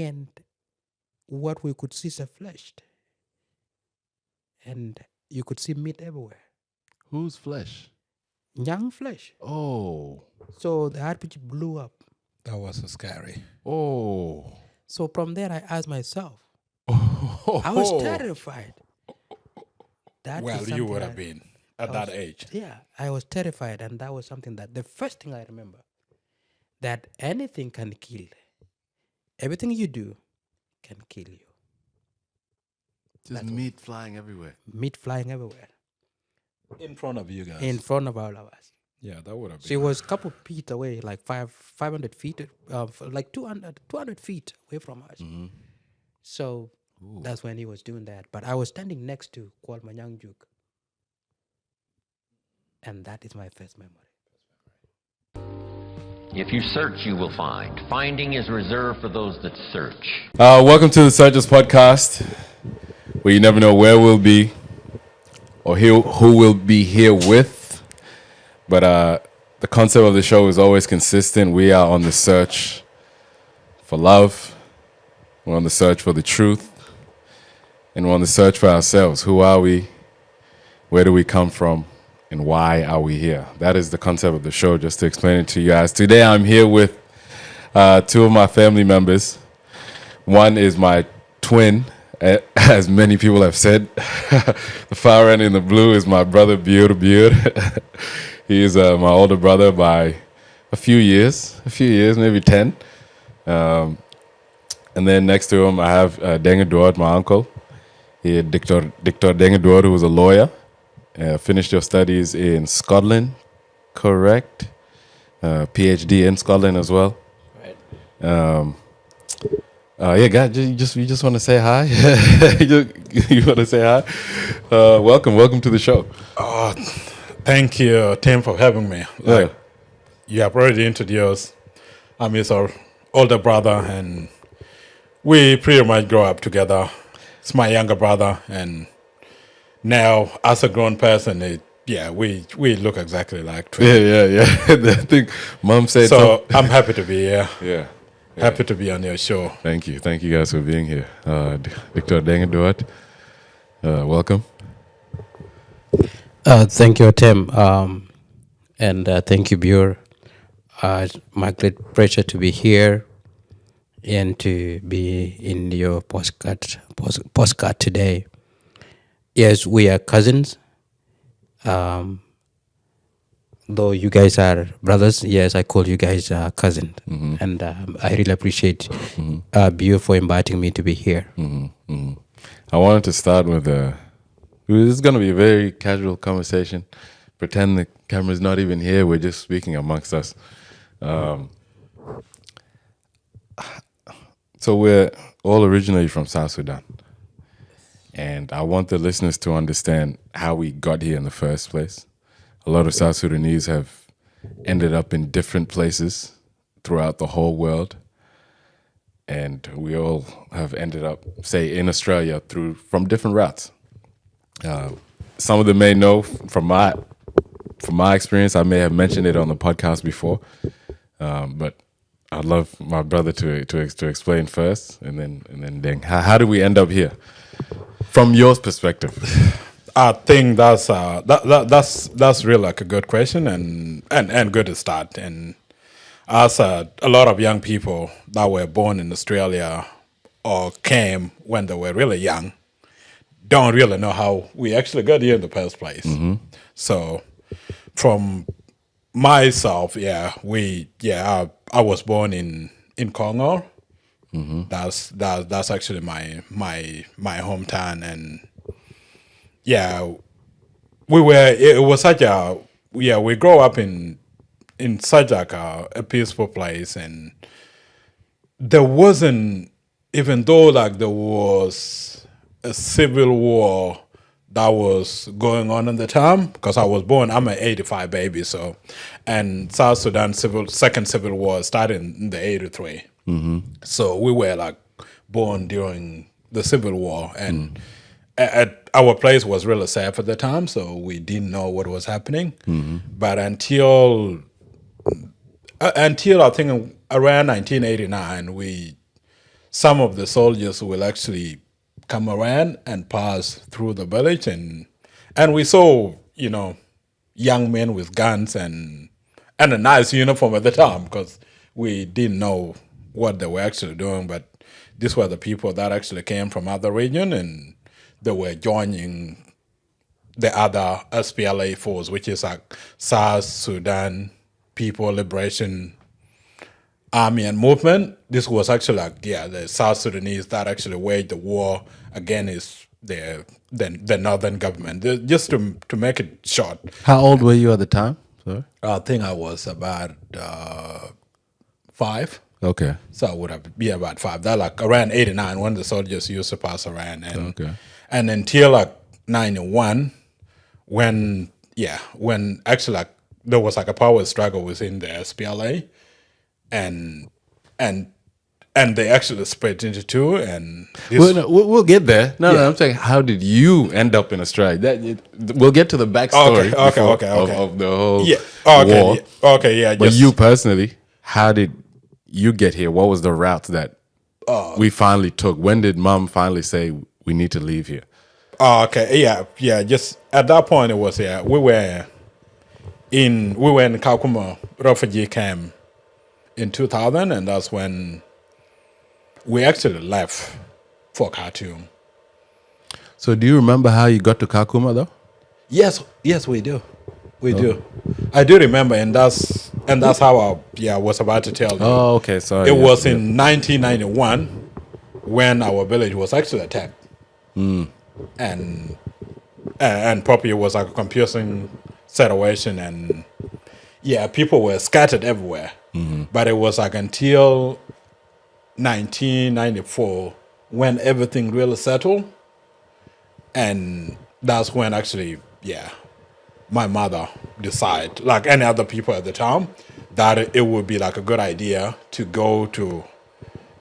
and what we could see is a flesh, and you could see meat everywhere, Whose flesh? young flesh. Oh. So the RPG blew up. That was so scary. Oh. So from there, I asked myself, Oh. I was terrified. That Well, is you something would I- have been at I that was- age. Yeah, I was terrified, and that was something that the first thing I remember, that anything can kill. Everything you do can kill you. Just meat flying everywhere. Meat flying everywhere In front of you guys. in front of all of us. Yeah, that would have been. She was a couple feet away, like 500 feet, like 200 feet away from us. So that's when he was doing that. But I was standing next to Kwal Manyangjuk. And that is my first memory. If you search, you will find. Finding is reserved for those that search. Welcome to the Searchers Podcast, where you never know where we'll be or who we'll be here with. But the concept of the show is always consistent. We are on the search for love. We're on the search for the truth. And we're on the search for ourselves. Who are we? Where do we come from? And why are we here? That is the concept of the show, just to explain it to you guys. Today I'm here with two of my family members. One is my twin, as many people have said. The far end in the blue is my brother, Bior. He is my older brother by a few years, maybe 10. And then next to him I have Deng, my uncle. He had Dr. Deng, who was a lawyer. Finished your studies in Scotland, correct? PhD in Scotland as well. Right. Yeah, guys, you just want to say hi? You want to say hi? Welcome to the show. Thank you, Tim, for having me. Yeah. You have already introduced. I'm his older brother, and we pretty much grow up together. It's my younger brother, and now as a grown person, we look exactly like twins. Yeah. I think Mom said So I'm happy to be here. Yeah. Happy to be on your show. Thank you guys for being here. Dr. Deng, welcome. Thank you, Tim. And thank you, Bior. It's my great pleasure to be here and to be in your postcard today. Yes, we are cousins. Though you guys are brothers, yes, I call you guys cousins. And I really appreciate Bior for inviting me to be here. I wanted to start with this is going to be a very casual conversation. Pretend the camera's not even here. We're just speaking amongst us. So we're all originally from South Sudan. And I want the listeners to understand how we got here in the first place. A lot of South Sudanese have ended up in different places throughout the whole world. And we all have ended up, say, in Australia from different routes. Some of them may know from my experience. I may have mentioned it on the podcast before, but I'd love my brother to explain first, and then Deng. How did we end up here, from your perspective? I think that's really like a good question and good to start. And as a lot of young people that were born in Australia or came when they were really young, don't really know how we actually got here in the first place. So from myself, I was born in Congo. That's actually my hometown, and we grow up in such like a peaceful place, and there wasn't, even though like there was a civil war that was going on at the time, because I'm an 85 baby, so, and South Sudan second civil war started in the 83. So we were like born during the civil war, and our place was really safe at the time, so we didn't know what was happening. But until I think around 1989, we some of the soldiers will actually come around and pass through the village, and we saw, young men with guns and a nice uniform at the time, because we didn't know what they were actually doing, but these were the people that actually came from other region, and they were joining the other SPLA force, which is like South Sudan People Liberation Army and Movement. This was actually like, the South Sudanese that actually waged the war against the northern government. Just to make it short, How old were you at the time? Sorry. I think I was about 5. Okay. So I would have been about 5. That like around 89 when the soldiers used to pass around, and until like 91, when actually like there was like a power struggle within the SPLA, and they actually split into two, and We'll get there. No, I'm saying, how did you end up in Australia? We'll get to the backstory Okay. of the whole war. But you personally, how did you get here? What was the route that we finally took? When did Mom finally say we need to leave here? Just at that point, it was we were in Kakuma refugee camp in 2000, and that's when we actually left for Khartoum. So do you remember how you got to Kakuma though? Yes, we do. We do. I do remember, and that's how I was about to tell you. Oh, okay, sorry. It was in 1991 when our village was actually attacked. And probably it was like a confusing situation, and people were scattered everywhere. But it was like until 1994 when everything really settled, and that's when actually my mother decided, like any other people at the time, that it would be like a good idea to go to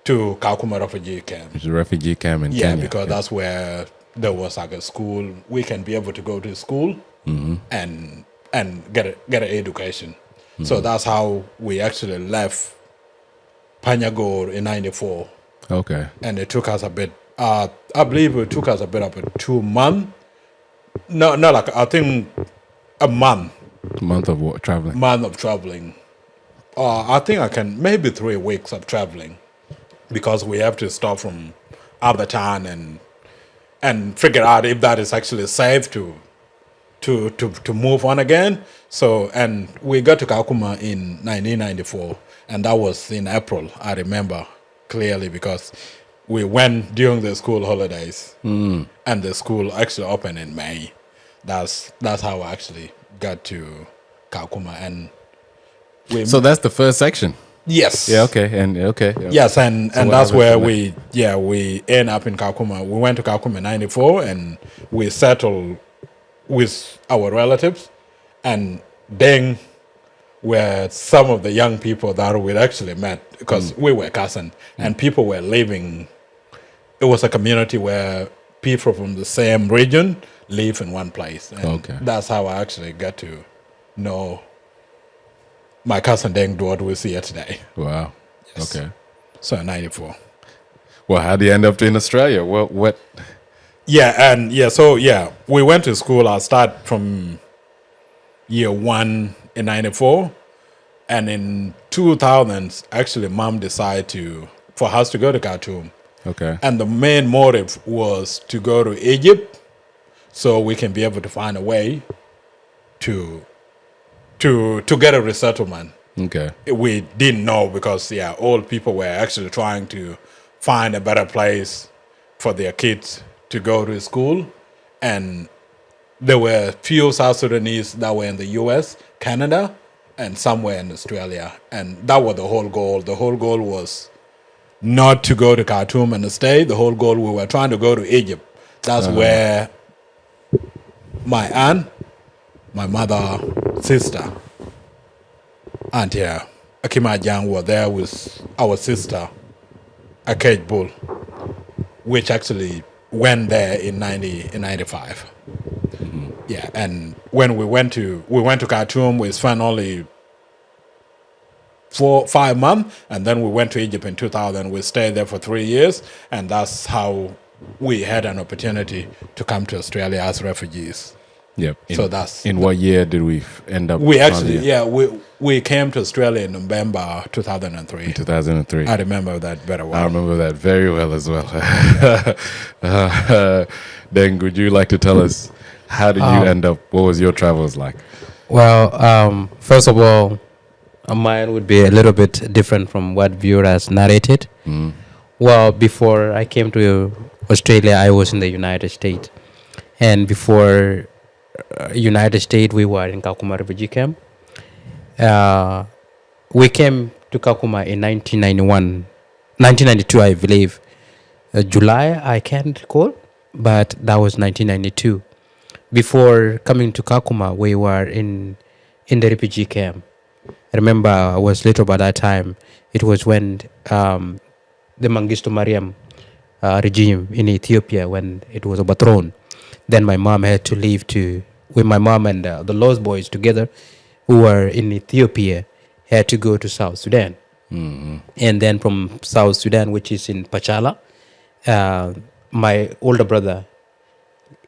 Kakuma refugee camp. It's a refugee camp in Kenya. Because that's where there was like a school. We can be able to go to school and get an education. So that's how we actually left Panyagor in 94. Okay. And it took us a bit, I believe it took us a bit of 2 months. No, like I think a month. Month of what? Traveling? Month of traveling. I think maybe 3 weeks of traveling, because we have to stop from other town and figure out if that is actually safe to move on again. So, and we got to Kakuma in 1994, and that was in April. I remember clearly because we went during the school holidays, and the school actually opened in May. That's how I actually got to Kakuma, and so that's the first section. Yes. Yeah. Okay. And okay. Yes, and that's where we end up in Kakuma. We went to Kakuma in 94, and we settled with our relatives, and Deng were some of the young people that we actually met, because we were cousins, and people were living. It was a community where people from the same region live in one place, and that's how I actually got to know my cousin Deng Duot was here today. Wow. Yes. Okay. So 94. Well, how did you end up in Australia? What? So we went to school. I started from year 1 in 94, and in 2000, actually, Mom decided for us to go to Khartoum. Okay. And the main motive was to go to Egypt, so we can be able to find a way to get a resettlement. Okay. We didn't know, because old people were actually trying to find a better place for their kids to go to school, and there were few South Sudanese that were in the US, Canada, and somewhere in Australia, and that was the whole goal. The whole goal was not to go to Khartoum and stay. The whole goal, we were trying to go to Egypt. That's where my aunt, my mother, sister, Auntie Akima Jang were there with our sister, Akej Bull, which actually went there in 95. Yeah, and when we went to Khartoum, we spent only 5 months, and then we went to Egypt in 2000. We stayed there for 3 years, and that's how we had an opportunity to come to Australia as refugees. Yep. So that's in what year did we end up? we actually we came to Australia in November 2003. 2003. I remember that very well. I remember that very well as well. Then would you like to tell us how did you end up? What was your travels like? Well, first of all, mine would be a little bit different from what Bior has narrated. Well, before I came to Australia, I was in the United States. And before United States, we were in Kakuma refugee camp. We came to Kakuma in 1992, I believe. July, I can't recall, but that was 1992. Before coming to Kakuma, we were in the refugee camp. I remember I was little by that time. It was when the Mengistu Mariam regime in Ethiopia, when it was overthrown. Then my mom had to leave with my mom and the Lost Boys together, who were in Ethiopia, had to go to South Sudan. And then from South Sudan, which is in Pachala, my older brother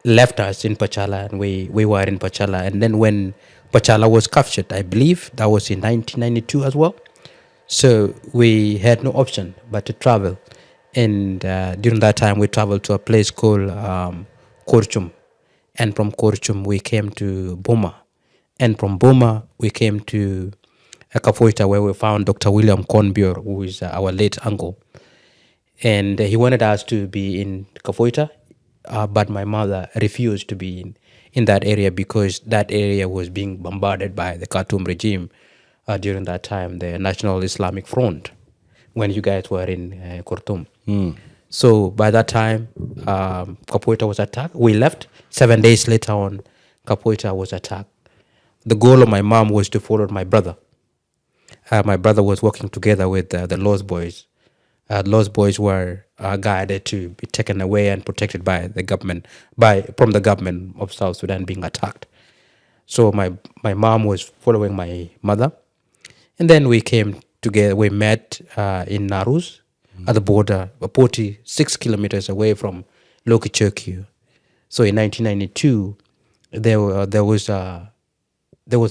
left us in Pachala, and we were in Pachala. And then when Pachala was captured, I believe that was in 1992 as well. So we had no option but to travel. And during that time, we traveled to a place called Korchum. And from Korchum, we came to Boma. And from Boma, we came to Kafoita, where we found Dr. William Bior, who is our late uncle. And he wanted us to be in Kafoita, but my mother refused to be in that area because that area was being bombarded by the Khartoum regime during that time, the National Islamic Front, when you guys were in Khartoum. So by that time, Kapoita was attacked. We left. 7 days later on, Kapoita was attacked. The goal of my mom was to follow my brother. My brother was working together with the Lost Boys. Lost Boys were guided to be taken away and protected by the government, from the government of South Sudan being attacked. So my mom was following my mother. And then we came together. We met in Narus at the border, 46 kilometers away from Lokichokyu. So in 1992, there was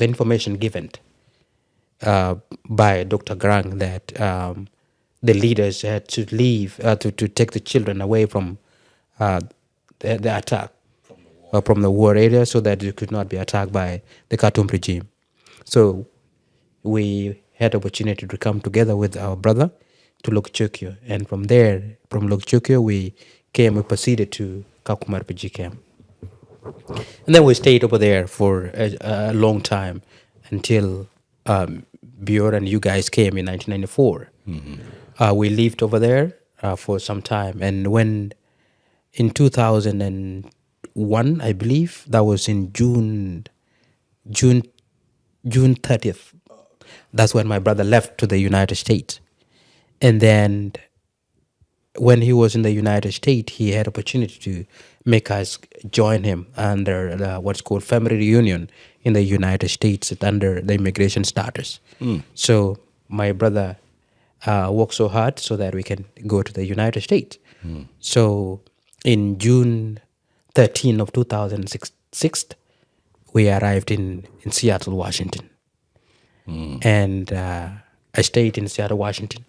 information given by Dr. Garang that the leaders had to leave to take the children away from the attack from the war area, so that it could not be attacked by the Khartoum regime. So we had opportunity to come together with our brother to Lokichokyu, and from Lokichokyu we proceeded to Kakuma refugee camp. And then we stayed over there for a long time until Bior and you guys came in 1994. We lived over there for some time, and when in 2001, I believe, that was in June 30th. That's when my brother left to the United States. And then when he was in the United States, he had opportunity to make us join him under what's called family reunion in the United States under the immigration status. So my brother worked so hard so that we can go to the United States. So in June 13 of 2006, we arrived in Seattle, Washington. And I stayed in Seattle, Washington.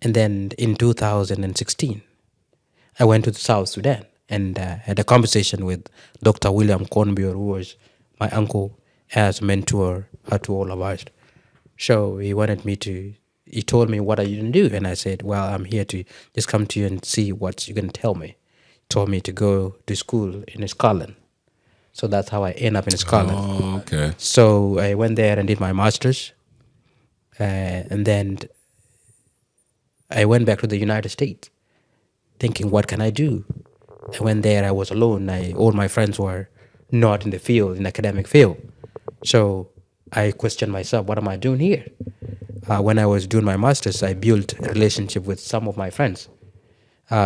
And then in 2016, I went to South Sudan and had a conversation with Dr. William Bior, who was my uncle, as mentor to all of us. So he told me, what are you going to do? And I said, well, I'm here to just come to you and see what you're going to tell me. He told me to go to school in Scotland. So that's how I ended up in Scotland. Oh, okay. So I went there and did my master's. And then I went back to the United States thinking, what can I do? I went there, I was alone. All my friends were not in the academic field. So I questioned myself, what am I doing here? When I was doing my master's, I built a relationship with some of my friends.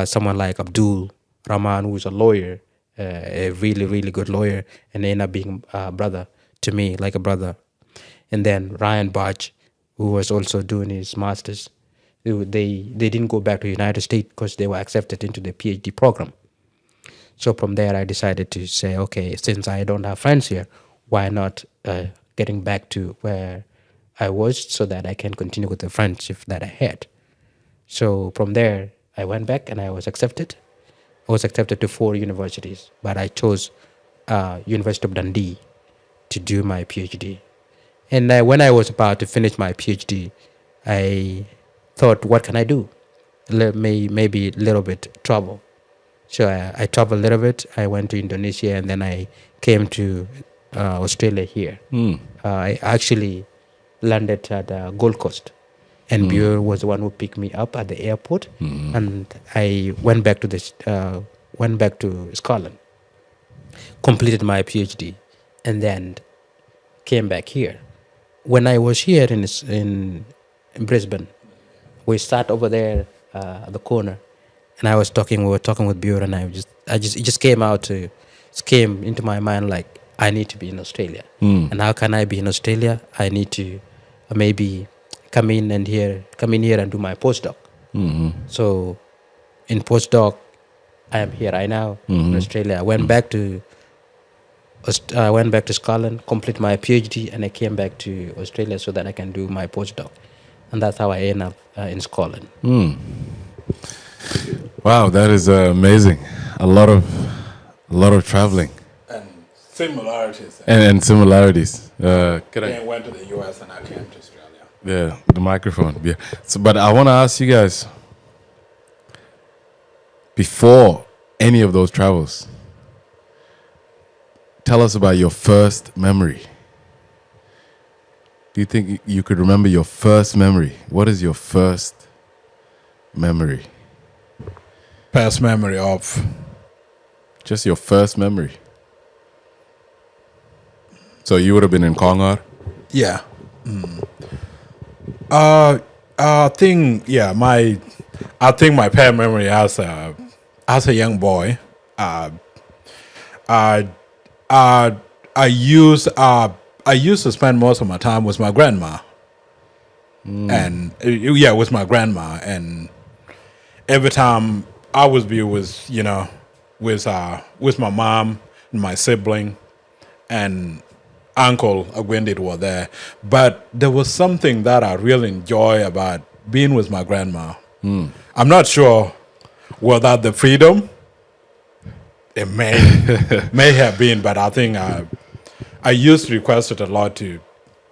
Someone like Abdul Rahman, who's a lawyer, a really, really good lawyer, and ended up being a brother to me, like a brother. And then Ryan Bach, who was also doing his master's. They didn't go back to the United States because they were accepted into the PhD program. So from there, I decided to say, okay, since I don't have friends here, why not getting back to where I was so that I can continue with the friendship that I had. So from there, I went back and I was accepted. I was accepted to 4 universities, but I chose University of Dundee to do my PhD. And when I was about to finish my PhD, I thought, what can I do? Maybe a little bit travel. So I traveled a little bit. I went to Indonesia and then I came to Australia here. I actually landed at Gold Coast, and Bior was the one who picked me up at the airport, and I went back to Scotland, completed my PhD, and then came back here. When I was here in Brisbane, we sat over there at the corner, and we were talking with Bior, and it just came into my mind like, I need to be in Australia. And how can I be in Australia? I need to maybe come in here and do my postdoc. So in postdoc, I am here right now in Australia. I went back to Scotland, complete my PhD, and I came back to Australia so that I can do my postdoc. And that's how I end up in Scotland. Wow, that is amazing. A lot of traveling And similarities. and similarities. Could I? I went to the US and I came to Australia. Yeah, the microphone. Yeah. So, but I want to ask you guys, before any of those travels, tell us about your first memory. Do you think you could remember your first memory? What is your first memory? Past memory of. Just your first memory. So you would have been in Kongar? Yeah. I think my past memory as a young boy. I used to spend most of my time with my grandma, and with my grandma, and every time I was with my mom and my sibling, and Uncle Agwendit were there. But there was something that I really enjoy about being with my grandma. I'm not sure whether the freedom it may have been, but I think I used to request it a lot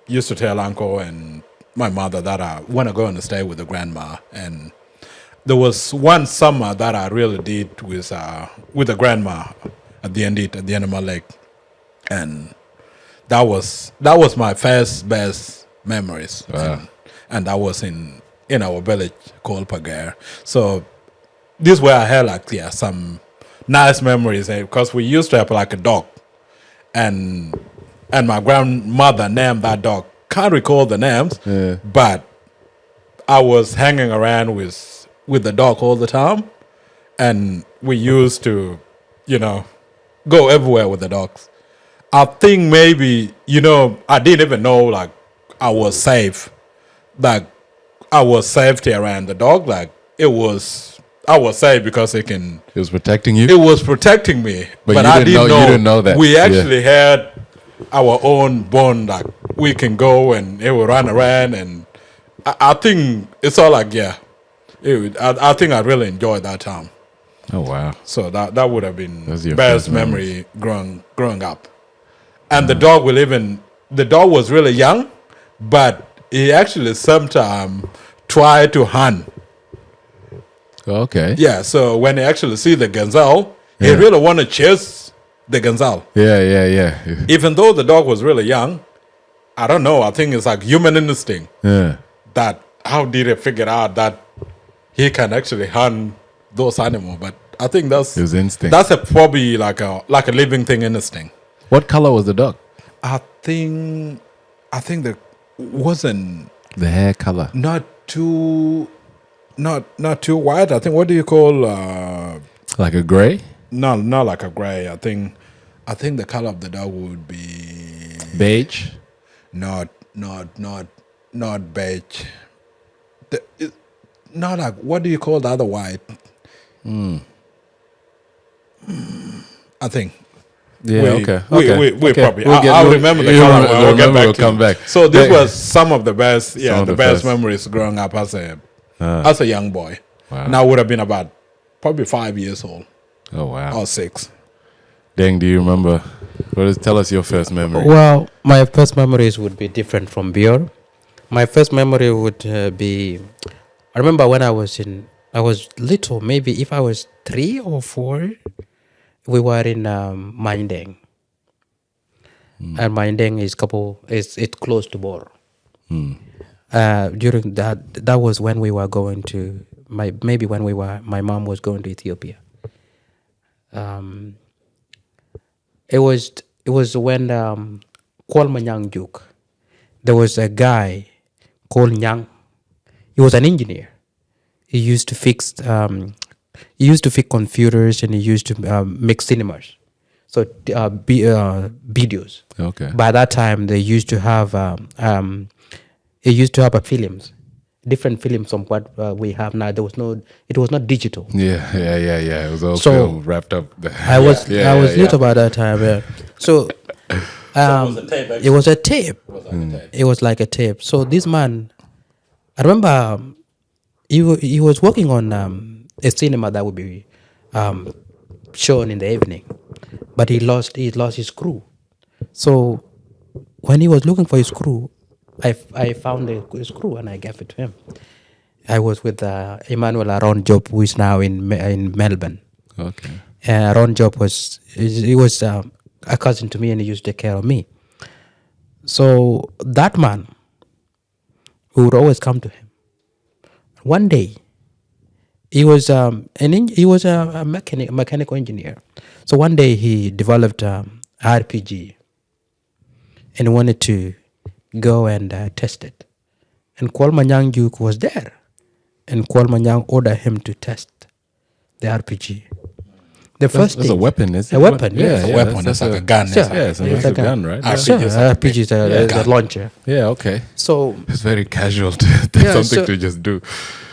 used to tell Uncle and my mother that I want to go and stay with the grandma. And there was one summer that I really did with the grandma at the end of my leg, and that was my first best memories. Wow. And that was in our village called Pagar. So this is where I had some nice memories, because we used to have like a dog, and my grandmother named that dog. Can't recall the names, but I was hanging around with the dog all the time, and we used to, go everywhere with the dogs. I think maybe, I didn't even know like I was safe, like I was safety around the dog, like I was safe because it was protecting you? It was protecting me. But I didn't know. You didn't know that. We actually had our own bond, like we can go and it will run around, and I think it's all like, I think I really enjoyed that time. Oh, wow. So that would have been your best first memory growing up. And the dog was really young, but he actually sometimes tried to hunt. Okay. Yeah, so when he actually see the gazelle, he really want to chase the gazelle. Yeah. Even though the dog was really young, I don't know. I think it's like human instinct. Yeah. That how did he figure out that he can actually hunt those animals? But I think that's his instinct. That's probably like a living thing instinct. What color was the dog? I think that wasn't the hair color. Not too white. I think, what do you call like a gray? No, not like a gray. I think the color of the dog would be beige. Not not beige. Not like, what do you call the other white? I think. Yeah, we, okay. We Okay. probably. We'll get- I'll we'll- remember the you'll color. remember- I'll get remember, back we'll to come you. back. So this Yeah. was some of the best. Yeah, Some of the the best best. memories growing up as a young boy. Wow. And I would have been about probably 5 years old Oh wow. or 6. Deng, do you remember? Tell us your first memory. Well, my first memories would be different from Bior. My first memory would be, I remember when I was little, maybe if I was 3 or 4, we were in Deng. And Deng is it's close to Bor. During that was when we were going to, my mom was going to Ethiopia. It was when Kwal Manyang Juk. There was a guy called Nyang. He was an engineer. He used to fix computers, and he used to make cinemas. So videos. Okay. By that time, they used to have films, different films from what we have now. It was not digital. Yeah. It was all So, film wrapped up. I was little by that time. Yeah. So it was a tape. It was like a tape. So this man, I remember, he was working on a cinema that would be shown in the evening, but he lost his screw. So when he was looking for his screw, I found a screw and I gave it to him. I was with Emmanuel Aron Job, who is now in Melbourne. Okay. Aron Job was a cousin to me, and he used to take care of me. So that man, we would always come to him. One day, he was a mechanical engineer. So one day he developed RPG, and he wanted to go and test it. And Kwal Manyang Juk was there, and Kwal Manyang ordered him to test the RPG. The first That's thing, a weapon, is it? a weapon, yes. A weapon, it's like a gun. Sure. Yeah, it's It's a like a- gun, right? RPG Sure, is like a RPG is a launcher. Yeah, okay. So It's very casual. Yeah, Something so- to just do.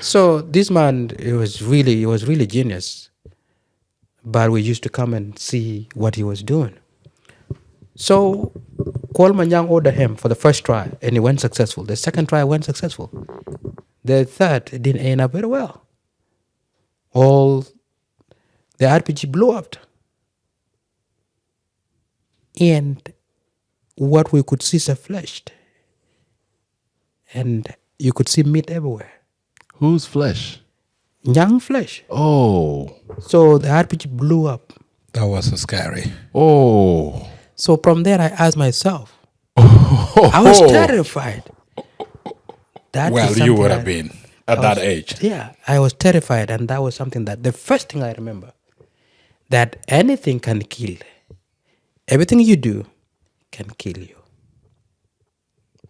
So this man, he was really genius. But we used to come and see what he was doing. So Kwal Manyang ordered him for the first try, and he went successful. The second try went successful. The third, it didn't end up very well. All the RPG blew up. And what we could see is a flesh. And you could see meat everywhere. Whose flesh? Young flesh. Oh. So the RPG blew up. That was so scary. Oh. So from there, I asked myself, I was terrified. That Well, is you something would I- have been at I that was- age. Yeah, I was terrified. And that was something that the first thing I remember, that anything can kill. Everything you do can kill you.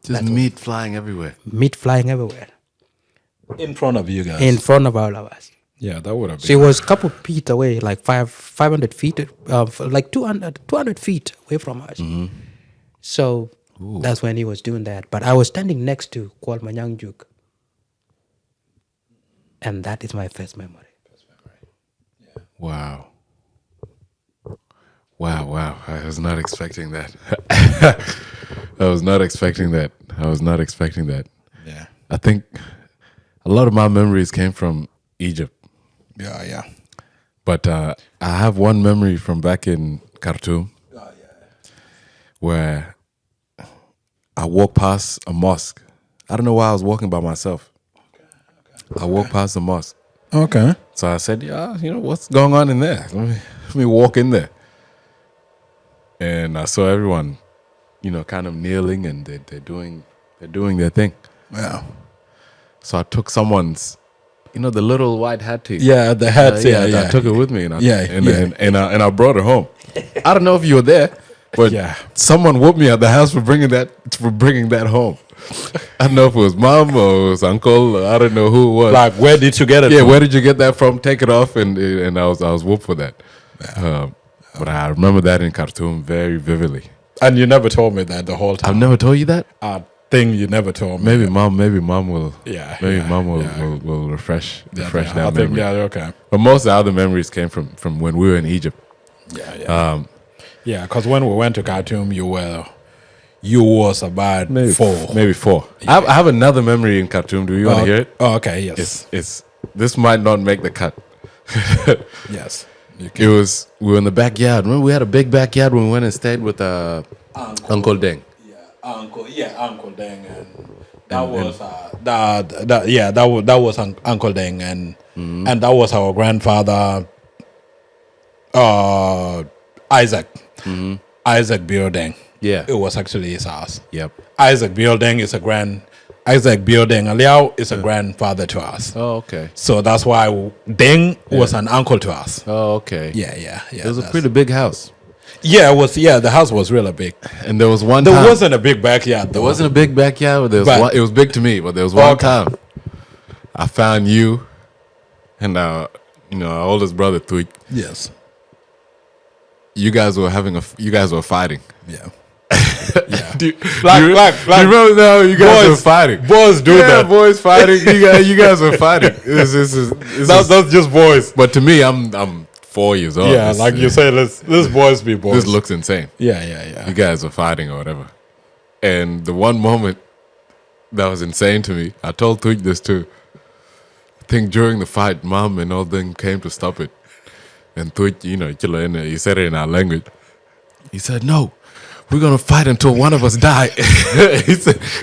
Just meat flying everywhere. Meat flying everywhere In front of you guys. in front of all of us. Yeah, that would have been. She was a couple feet away, like 500 feet, like 200 feet away from us. So that's when he was doing that. But I was standing next to Kwal Manyang Juk. And that is my first memory. Wow. Wow. I was not expecting that. I was not expecting that. Yeah. I think a lot of my memories came from Egypt. Yeah. But I have one memory from back in Khartoum where I walked past a mosque. I don't know why I was walking by myself. I walked past the mosque. Okay. So I said, yeah, what's going on in there? Let me walk in there. And I saw everyone, kind of kneeling, and they're doing their thing. Yeah. So I took someone's, the little white hat tee. Yeah, the hats. Yeah. I took it with me, and Yeah, I brought it home. I don't know if you were there, but Yeah. someone whooped me at the house for bringing that home. I don't know if it was mom or it was uncle. Or I don't know who it was. Like, where did you get it Yeah, from? where did you get that from? Take it off, and I was whooped for that. But I remember that in Khartoum very vividly. And you never told me that the whole time. I've never told you that. thing you never told me. Maybe mom will. Yeah, Maybe yeah, mom yeah. will refresh Yeah, that I think, memory. yeah, okay. But most of the other memories came from when we were in Egypt. Yeah, yeah. Yeah, because when we went to Khartoum, you was about four. Maybe 4. I have another memory in Khartoum. Do you want to hear it? Oh, okay, yes. It's this might not make the cut. Yes. We were in the backyard. Remember, we had a big backyard when we went and stayed with Uncle Deng. Uncle Deng, and that was Uncle Deng, and that was our grandfather, Isaac, Isaac Bior Deng. Yeah. It was actually his house. Yep. Isaac Bior Deng Aliao is a grandfather to us. Oh, okay. So that's why Deng was an uncle to us. Oh, okay. Yeah. It was a pretty big house. Yeah, it was. Yeah, the house was really big. And there was one There time. wasn't a big backyard. There wasn't a big backyard, but there was But- it was big to me, but there was one Okay. time I found you and our oldest brother Thuy. Yes. You guys were fighting. Yeah. Do you Like- remember now you guys were fighting? Boys do that. Boys fighting. You guys were fighting. This is That's just boys. but to me, I'm 4 years old. Yeah, like you say, let's boys be boys. This looks insane. Yeah. You guys were fighting or whatever. And the one moment that was insane to me, I told Thuy this too. I think during the fight, Mom and all them came to stop it. And Thuy, he said it in our language. He said, "No, we're gonna fight until one of us die."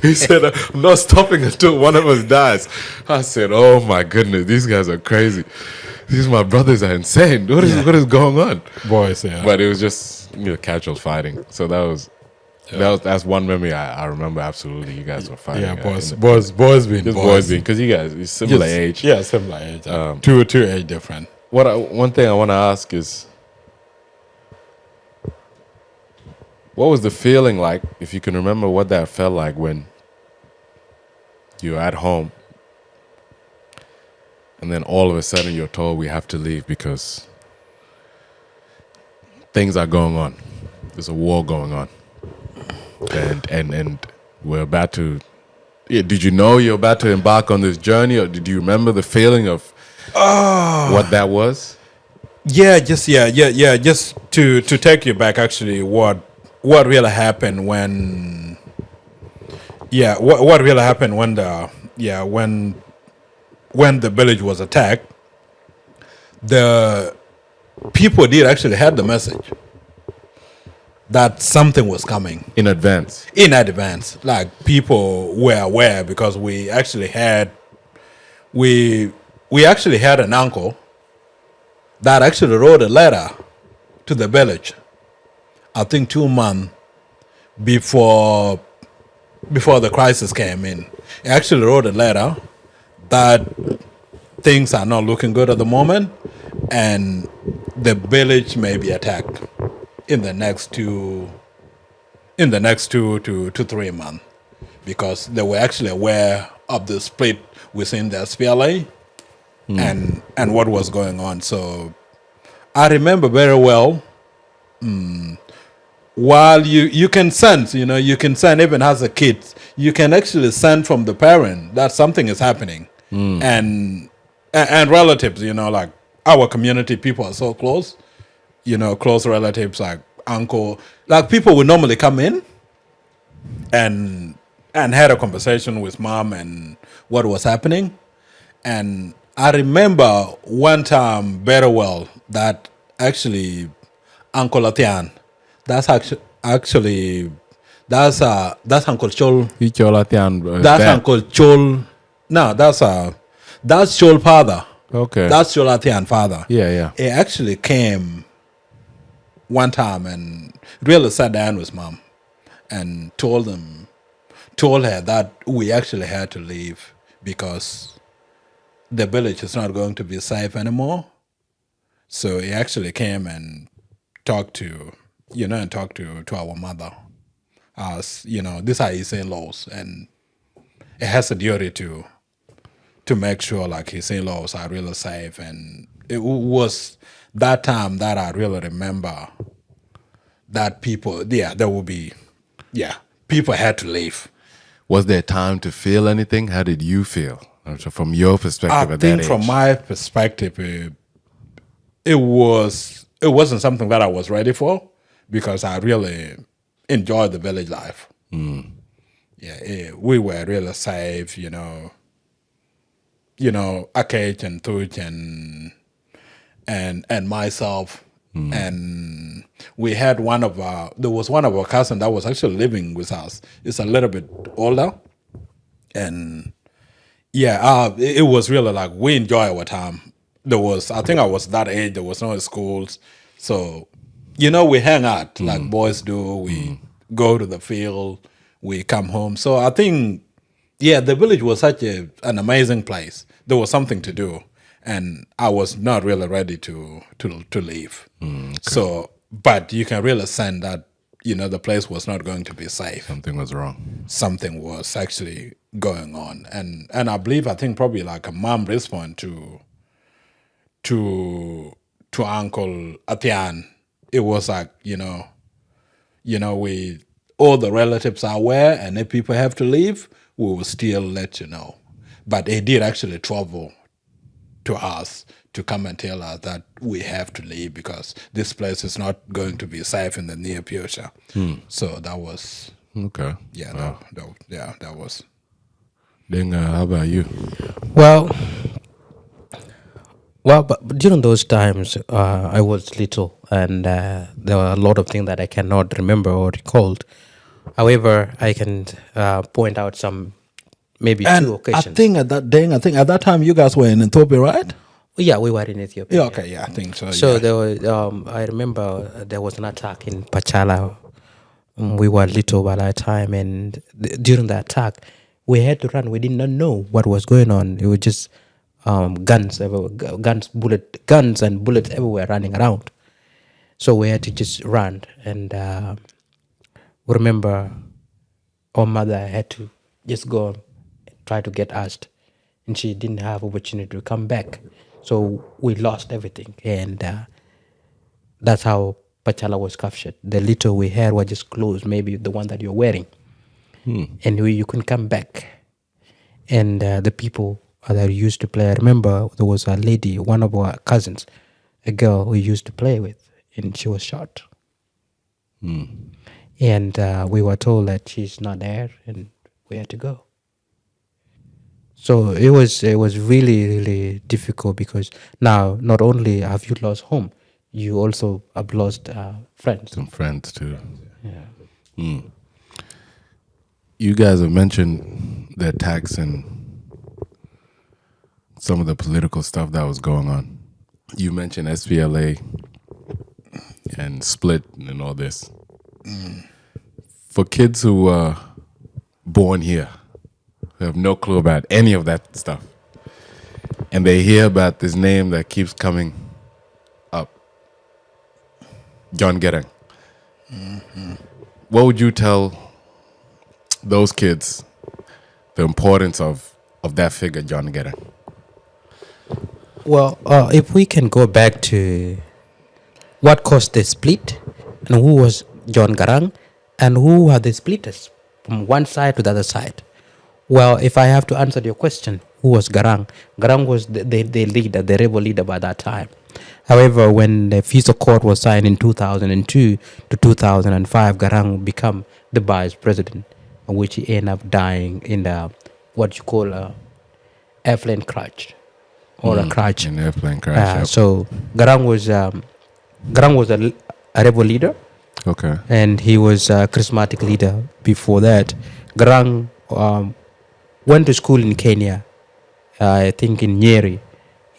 he said, "I'm not stopping until one of us dies." I said, "Oh my goodness, these guys are crazy. These my brothers are insane. What is going on?" Boys, yeah. But it was just casual fighting. So that's one memory I remember absolutely. You guys were fighting. Yeah, boys being Just boys. boys being, because you guys are similar age. Yeah, similar age. Two age different. One thing I want to ask is, what was the feeling like, if you can remember what that felt like when you're at home and then all of a sudden you're told we have to leave because things are going on. There's a war going on. And we're about to... Yeah, did you know you're about to embark on this journey, or did you remember the feeling of what that was? Yeah, just to take you back, actually, what really happened when what really happened when the village was attacked. The people did actually had the message that something was coming In advance. in advance. Like, people were aware, because we actually had an uncle that actually wrote a letter to the village, I think 2 months before the crisis came in. He actually wrote a letter that things are not looking good at the moment, and the village may be attacked in the next 2 to 3 months, because they were actually aware of the split within the SPLA and what was going on. So I remember very well. While you can sense, you can sense, even as a kid, you can actually sense from the parent that something is happening, and relatives, like our community, people are so close, close relatives like uncle, like people would normally come in and had a conversation with mom and what was happening. And I remember one time very well that actually Uncle Atian, that's Uncle Chol. That's Uncle Chol. No, that's Chol father. Okay. That's Chol Atian father. Yeah. He actually came one time and really sat down with mom and told her that we actually had to leave because the village is not going to be safe anymore. So he actually came and talked to our mother. As these are his in-laws, and it has a duty to make sure like his in-laws are really safe. And it was that time that I really remember that people, there will be, people had to leave. Was there time to feel anything? How did you feel from your perspective I at that think age? from my perspective, it wasn't something that I was ready for because I really enjoyed the village life. Yeah, we were really safe, Akage and Tuch and myself. And we had there was one of our cousins that was actually living with us. It's a little bit older. And yeah, it was really like we enjoy our time. I think I was that age, there was no schools. So, we hang out like boys do. We go to the field, we come home. So I think, yeah, the village was such an amazing place. There was something to do. And I was not really ready to leave. Okay. So, but you can really sense that, the place was not going to be safe. Something was wrong. Something was actually going on. And I think probably like a mom respond to Uncle Atian. It was like, we all the relatives are aware, and if people have to leave, we will still let you know. But they did actually travel to us to come and tell us that we have to leave because this place is not going to be safe in the near future. So that was okay. Yeah, wow. that was. Deng, how about you? Well, but during those times, I was little, and there were a lot of things that I cannot remember or recall. However, I can point out some, maybe two occasions. I think at that time you guys were in Ethiopia, right? Yeah, we were in Ethiopia. Yeah, okay, yeah, I think so. So yeah. there was, I remember there was an attack in Pachala. We were little by that time, and during the attack, we had to run. We did not know what was going on. It was just guns and bullets everywhere running around. So we had to just run. And we remember our mother had to just go and try to get us, and she didn't have opportunity to come back. So we lost everything, and that's how Pachala was captured. The little we had were just clothes, maybe the one that you're wearing, and you couldn't come back. And the people that used to play, I remember there was a lady, one of our cousins, a girl we used to play with, and she was shot. And we were told that she's not there, and we had to go. So it was really, really difficult because now not only have you lost home, you also have lost friends. Some friends too. Yeah. You guys have mentioned the attacks and some of the political stuff that was going on. You mentioned SPLA and split and all this. For kids who are born here, who have no clue about any of that stuff, and they hear about this name that keeps coming up, John Garang. What would you tell those kids the importance of that figure, John Garang? Well, if we can go back to what caused the split and who was John Garang and who were the splitters from one side to the other side. Well, if I have to answer your question, who was Garang? Garang was the leader, the rebel leader by that time. However, when the peace accord was signed in 2002 to 2005, Garang became the vice president, which he ended up dying in the what you call a airplane crash or a crash. An airplane crash. Yep. So Garang was a rebel leader. Okay. And he was a charismatic leader before that. Garang went to school in Kenya, I think in Nyeri.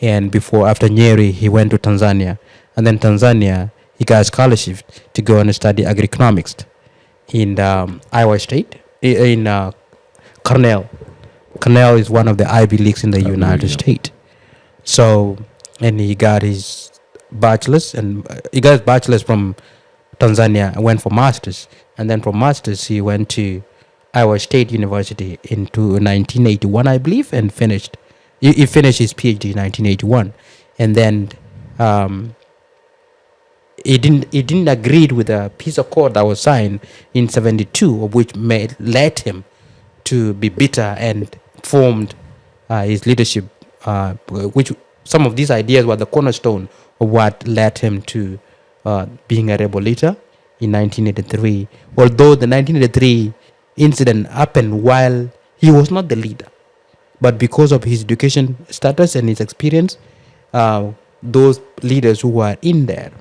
And after Nyeri, he went to Tanzania. And then Tanzania, he got a scholarship to go and study agroeconomics in Iowa State, in Cornell. Cornell is one of the Ivy Leagues in the United States. So, and he got his bachelor's, from Tanzania and went for master's. And then from master's, he went to Iowa State University into 1981, I believe, and finished. He finished his PhD in 1981, and then he didn't agree with the peace accord that was signed in 72, which led him to be bitter and formed his leadership, which some of these ideas were the cornerstone of what led him to being a rebel leader in 1983. Although the 1983 incident happened while he was not the leader, but because of his education status and his experience, those leaders who were in there,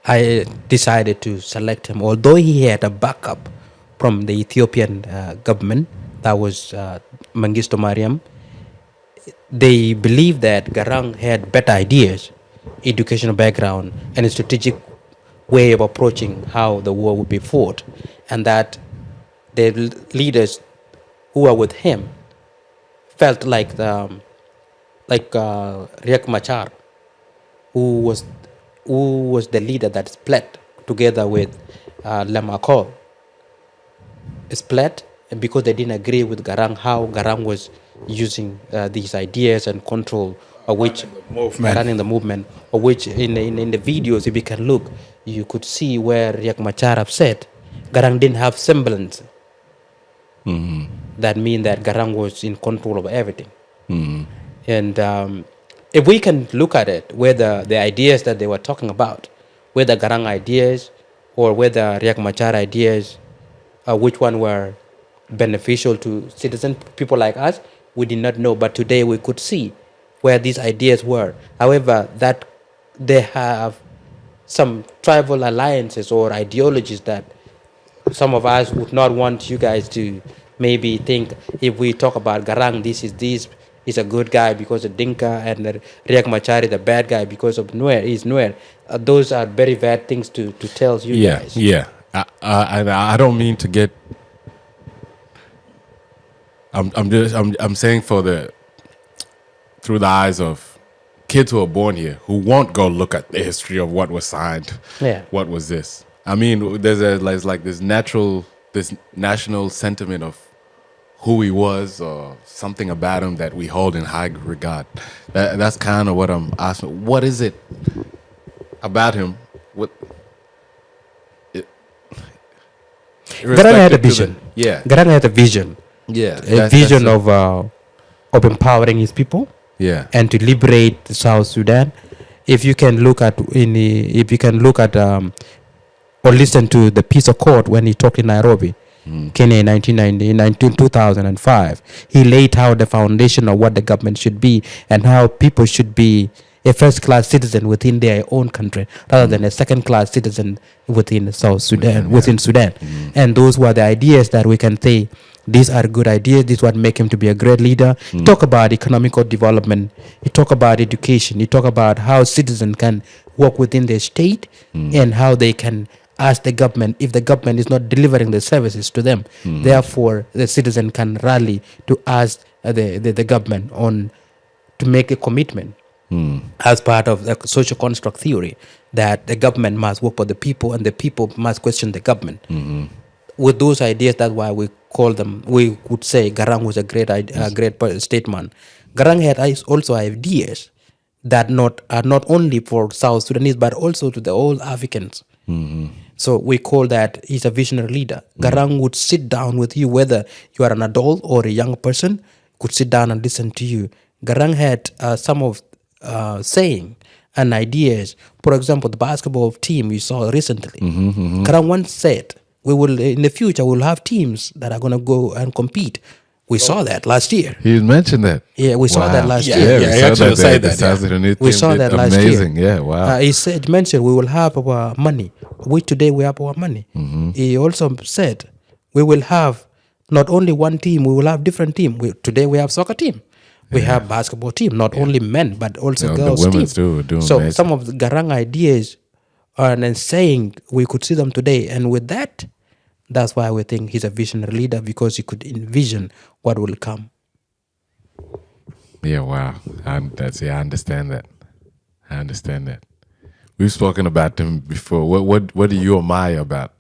I decided to select him. Although he had a backup from the Ethiopian government, that was Mengistu Mariam, they believed that Garang had better ideas, educational background, and a strategic way of approaching how the war would be fought, and that the leaders who were with him felt like Riek Machar, who was the leader that split together with Lamakol, split because they didn't agree with Garang, how Garang was using these ideas and control of which running the movement, of which in the videos, if you can look, you could see where Riek Machar said Garang didn't have semblance. That means that Garang was in control of everything. And if we can look at it, whether the ideas that they were talking about, whether Garang ideas or whether Riek Machar ideas, which one were beneficial to citizens, people like us, we did not know. But today we could see where these ideas were. However, that they have some tribal alliances or ideologies that some of us would not want you guys to maybe think, if we talk about Garang, this is a good guy because of Dinka, and Riek Machar is a bad guy because of Nuer. Those are very bad things to tell you guys. Yeah. I don't mean to get. I'm saying through the eyes of kids who are born here who won't go look at the history of what was signed. Yeah. What was this? I mean, there's like this national sentiment of who he was or something about him that we hold in high regard. That's kind of what I'm asking. What is it about him? Garang had a vision. Garang had a vision. Yeah. A vision of empowering his people. Yeah. And to liberate South Sudan. If you can look at or listen to the peace accord when he talked in Nairobi, Kenya in 2005, he laid out the foundation of what the government should be and how people should be a first-class citizen within their own country rather than a second-class citizen within South Sudan, within Sudan. And those were the ideas that we can say, these are good ideas, this is what make him to be a great leader. He talk about economical development, he talk about education, he talk about how citizens can work within their state and how they can ask the government if the government is not delivering the services to them. Therefore, the citizen can rally to ask the government to make a commitment as part of the social construct theory that the government must work for the people and the people must question the government. With those ideas, that's why we would say Garang was a great statesman. Garang had also ideas that are not only for South Sudanese but also to the all Africans. So we call that he's a visionary leader. Garang would sit down with you, whether you are an adult or a young person, could sit down and listen to you. Garang had some of saying and ideas. For example, the basketball team we saw recently. Garang once said, in the future, we'll have teams that are going to go and compete. We saw that last year. He mentioned that. Yeah, we saw that last year. Yeah, he actually said that. We saw that last year. Amazing, yeah, wow. He mentioned we will have our money. Today we have our money. He also said we will have not only one team, we will have different team. Today we have soccer team. We have basketball team, not only men, but also girls the team. women's too, doing So amazing. some of the Garang ideas and saying we could see them today. And with that, that's why we think he's a visionary leader, because he could envision what will come. Yeah, wow. I understand that. We've spoken about them before. What do you admire about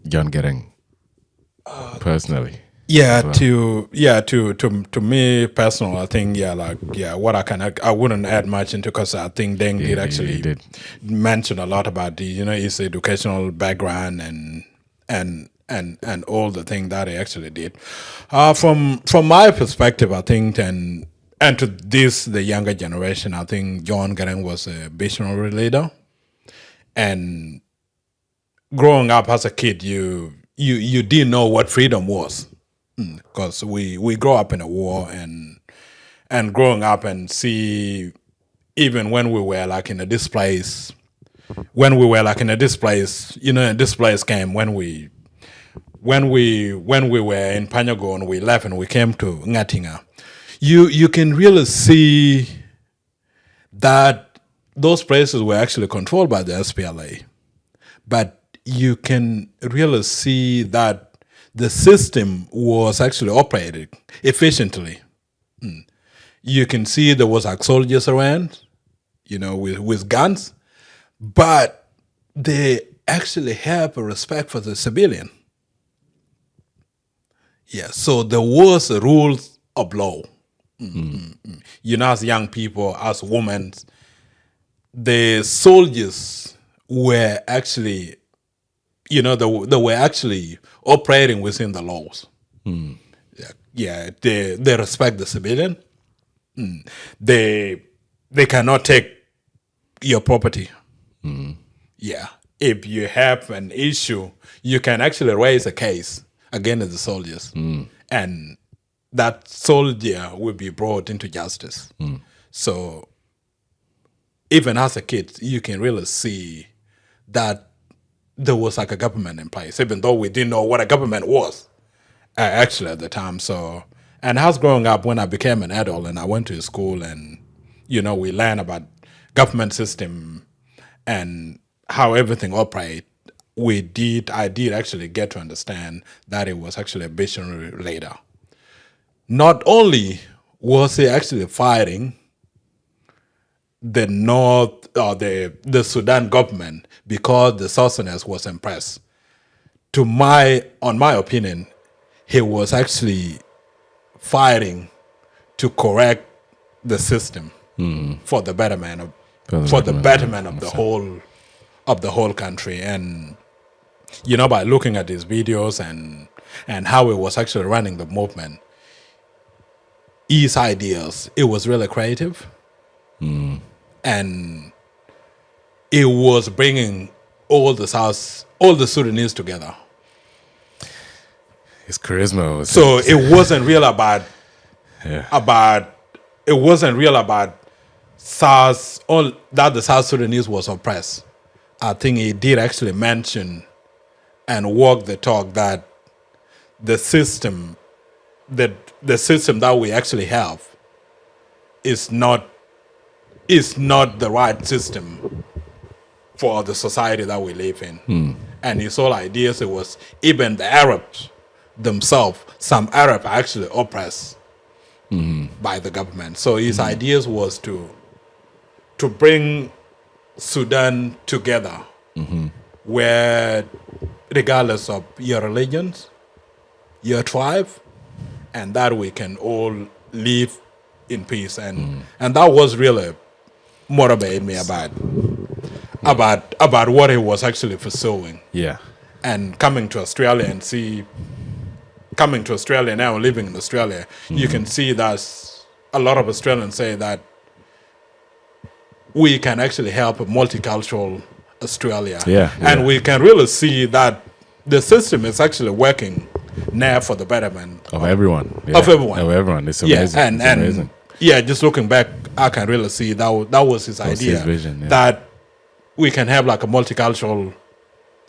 John Garang personally? To me personal, I think what I wouldn't add much into, because I think Deng did actually mention a lot about his educational background and and all the thing that he actually did. From my perspective, I think, and to the younger generation, I think John Garang was a visionary leader. And growing up as a kid, you didn't know what freedom was, because we grow up in a war, and growing up and see, even when we were like in a displaced, displaced camp, when we were in Panyago, we left and we came to Ngatinga, you can really see that those places were actually controlled by the SPLA. But you can really see that the system was actually operated efficiently. You can see there was like soldiers around, with guns, but they actually have a respect for the civilian. Yeah, so there was a rules of law. As young people, as women, the soldiers were actually, they were actually operating within the laws. They respect the civilian. They cannot take your property. Yeah, if you have an issue, you can actually raise a case against the soldiers, and that soldier will be brought into justice. So even as a kid, you can really see that there was like a government in place, even though we didn't know what a government was actually at the time. So, and as growing up, when I became an adult and I went to school, and we learned about government system and how everything operates, I did actually get to understand that it was actually a visionary leader. Not only was he actually fighting the North or the Sudan government because the South Sudanese was impressed. On my opinion, he was actually fighting to correct the system for the betterment of the whole country. And by looking at his videos and how he was actually running the movement, his ideas, it was really creative. And it was bringing all the Sudanese together. His charisma was so it wasn't real about SARS, all that the South Sudanese was oppressed. I think he did actually mention and walk the talk that the system that we actually have is not the right system for the society that we live in. And his whole ideas, it was even the Arabs themselves, some Arabs are actually oppressed by the government. So his ideas was to bring Sudan together, where regardless of your religions, your tribe, and that we can all live in peace. And that was really motivated me about what he was actually pursuing. Yeah. And coming to Australia now, living in Australia, you can see that a lot of Australians say that we can actually help a multicultural Australia. And we can really see that the system is actually working now for the betterment of everyone. Of everyone. It's amazing. It's amazing. Just looking back, I can really see that was his idea. His vision, that we can have like a multicultural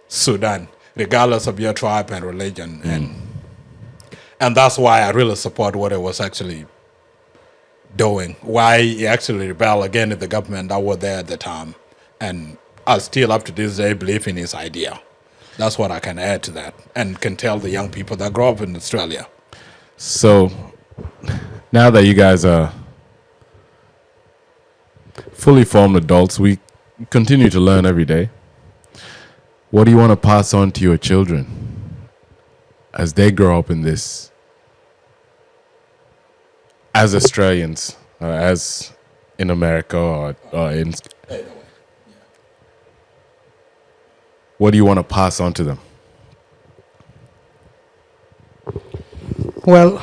Sudan, regardless of your tribe and religion. And that's why I really support what he was actually doing, why he actually rebelled against the government that were there at the time. And I still, up to this day, believe in his idea. That's what I can add to that and can tell the young people that grow up in Australia. So now that you guys are fully formed adults, we continue to learn every day. What do you want to pass on to your children as they grow up in this, as Australians, as in America, or in... What do you want to pass on to them? Well,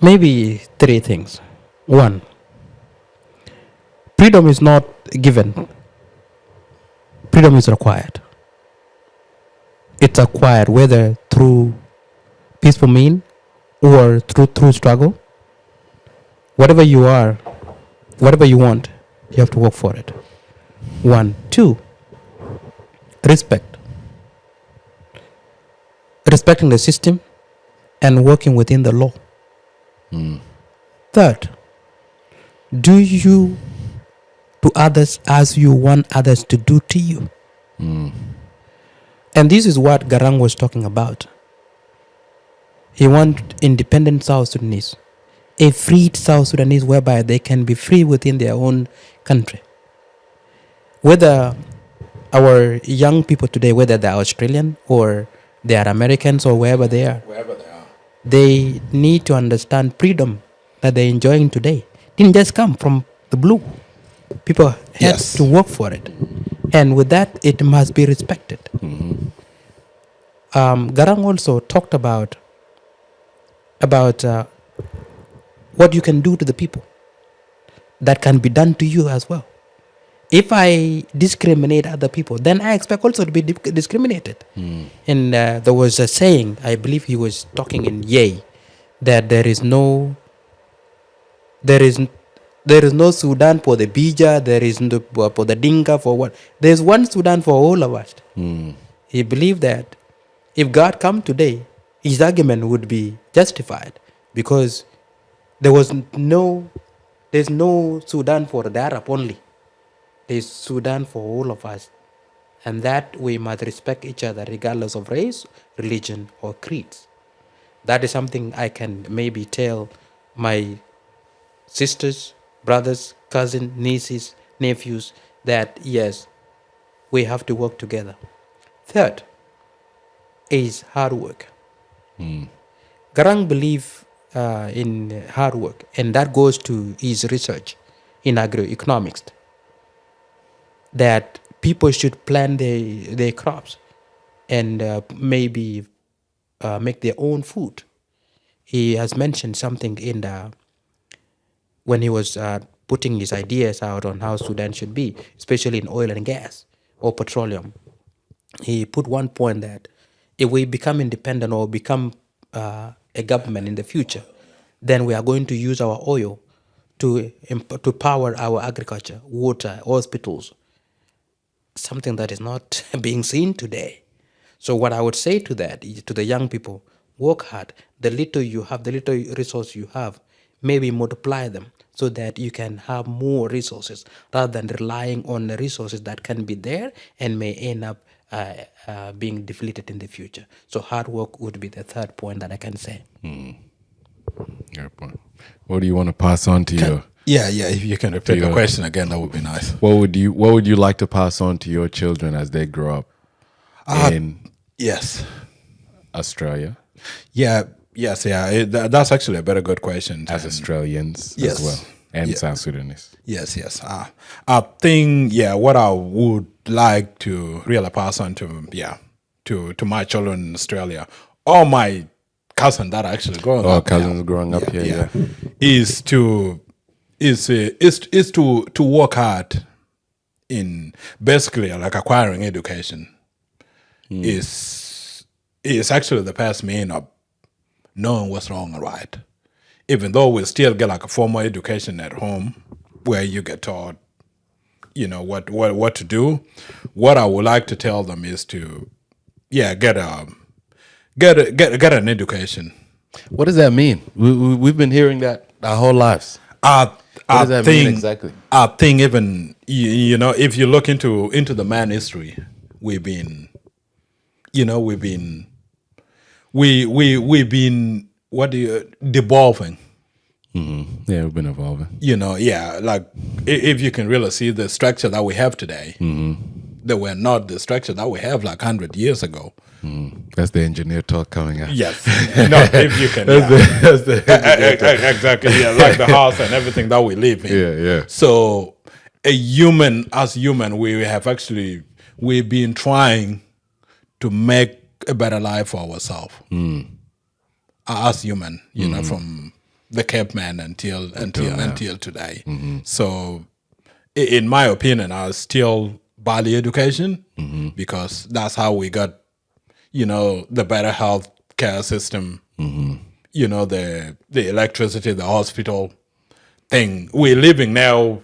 maybe three things. One, freedom is not given. Freedom is required. It's acquired whether through peaceful means or through struggle. Whatever you are, whatever you want, you have to work for it. One. Two, respect. Respecting the system and working within the law. Third, do you to others as you want others to do to you. And this is what Garang was talking about. He wants independent South Sudanese, a freed South Sudanese whereby they can be free within their own country. Whether our young people today, whether they're Australian or they are Americans or wherever they are, they need to understand freedom that they're enjoying today. Didn't just come from the blue. People had to work for it. And with that, it must be respected. Garang also talked about what you can do to the people that can be done to you as well. If I discriminate other people, then I expect also to be discriminated. And there was a saying, I believe he was talking in Yei, that there is no Sudan for the Bija, there is no for the Dinka, for what. There's one Sudan for all of us. He believed that if God come today, his argument would be justified because there's no Sudan for the Arab only. There's Sudan for all of us. And that we must respect each other regardless of race, religion, or creeds. That is something I can maybe tell my sisters, brothers, cousins, nieces, nephews, that yes, we have to work together. Third is hard work. Garang believes in hard work, and that goes to his research in agroeconomics, that people should plant their crops and maybe make their own food. He has mentioned something when he was putting his ideas out on how Sudan should be, especially in oil and gas or petroleum. He put one point that if we become independent or become a government in the future, then we are going to use our oil to power our agriculture, water, hospitals, something that is not being seen today. So what I would say to that, to the young people, work hard. The little you have, the little resource you have, maybe multiply them so that you can have more resources rather than relying on the resources that can be there and may end up being depleted in the future. So hard work would be the third point that I can say. Good point. What do you want to pass on to your... Yeah, if you can repeat the question again, that would be nice. What would you like to pass on to your children as they grow up in Australia? That's actually a very good question. As Australians as well, and South Sudanese. Yes. I think what I would like to really pass on to my children in Australia, or my cousin that are actually growing up. Cousins growing up here. Is to work hard in basically like acquiring education. Is actually the best mean of knowing what's wrong and right. Even though we still get like a formal education at home where you get taught, what to do. What I would like to tell them is to get an education. What does that mean? We've been hearing that our whole lives. What does that mean exactly? I think even if you look into the man history, we've been devolving. Yeah, we've been evolving. Like if you can really see the structure that we have today, they were not the structure that we have like 100 years ago. That's the engineer talk coming out. Yes. No, if you can. Exactly. Yeah, like the house and everything that we live in. Yeah. So as human, we've been trying to make a better life for ourselves. as human, you know, from the caveman until today. So, in my opinion, I still value education because that's how we got, you know, the better health care system, you know, the electricity, the hospital thing. We're living now,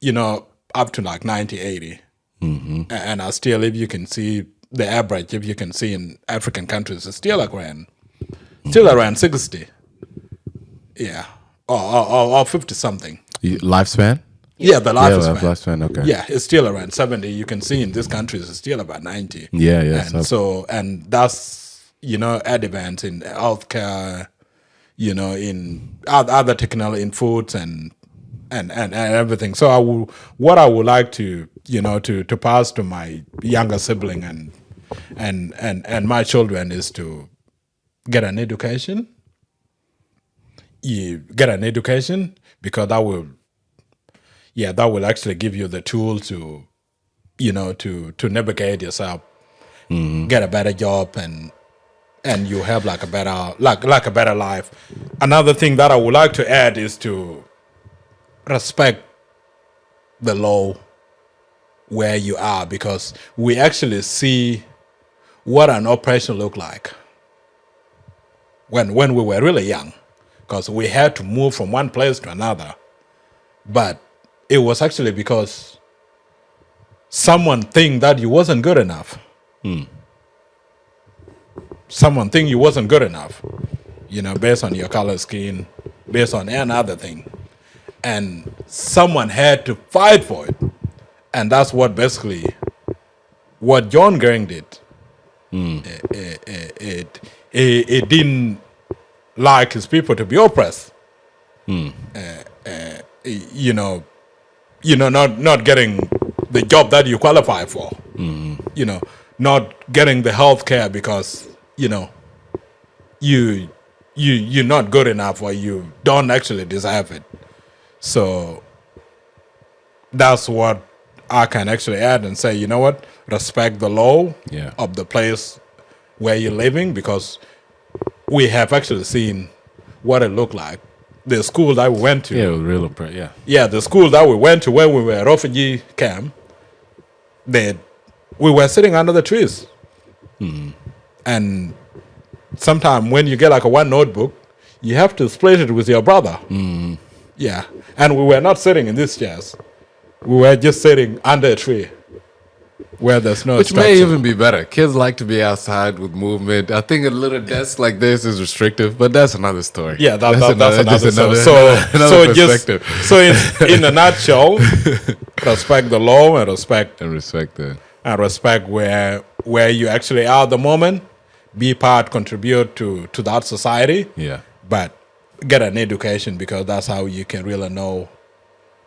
you know, up to like 90, 80. And I still, if you can see the average, if you can see in African countries, it's still around 60. Yeah. Or 50 something. Lifespan? Yeah, the lifespan. Lifespan, okay. Yeah, it's still around 70. You can see in these countries it's still about 90. Yeah. And that's, you know, advance in healthcare, you know, in other technology, in foods and everything. So what I would like to, you know, to pass to my younger sibling and my children is to get an education. You get an education because that will actually give you the tool to, you know, to navigate yourself, get a better job, and you have like a better like a better life. Another thing that I would like to add is to respect the law where you are, because we actually see what an oppression looked like when we were really young, because we had to move from one place to another. But it was actually because someone think that you wasn't good enough. Someone think you wasn't good enough, you know, based on your color skin, based on another thing. And someone had to fight for it. And that's what basically what John Garang did. It didn't like his people to be oppressed. You know, not getting the job that you qualify for. You know, not getting the health care because, you know, you're not good enough or you don't actually deserve it. So that's what I can actually add and say, you know what, respect the law of the place where you're living, because we have actually seen what it looked like. The school that we went to. Yeah, it was real Yeah, the school that we went to when we were at refugee camp, we were sitting under the trees. And sometimes when you get like a one notebook, you have to split it with your brother. Yeah. And we were not sitting in these chairs. We were just sitting under a tree where there's no Which structure. may even be better. Kids like to be outside with movement. I think a little desk like this is restrictive, but that's another story. Yeah, that's another story. Another perspective. So in a nutshell, respect the law and respect where you actually are at the moment. Be part, contribute to that society. Yeah. But get an education, because that's how you can really know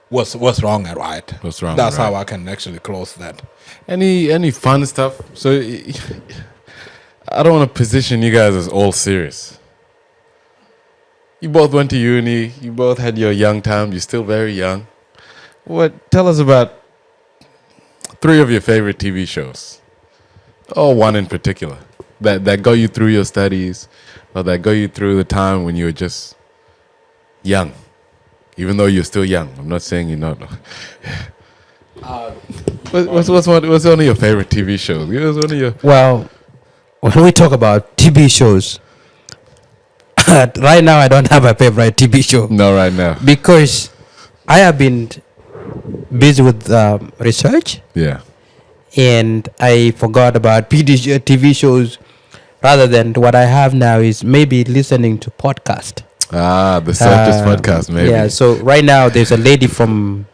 what's wrong and right. What's wrong? That's and right. how I can actually close that. Any fun stuff? So I don't want to position you guys as all serious. You both went to uni. You both had your young time. You're still very young. Tell us about 3 of your favorite TV shows, or one in particular that got you through your studies, or that got you through the time when you were just young, even though you're still young. I'm not saying you're not. What's one of your favorite TV shows? What's one of your... Well, when we talk about TV shows, right now I don't have a favorite TV show. No, right now. Because I have been busy with research. Yeah. And I forgot about TV shows. Rather than what I have now is maybe listening to podcast. The Surface podcast, maybe. Yeah. So right now there's a lady from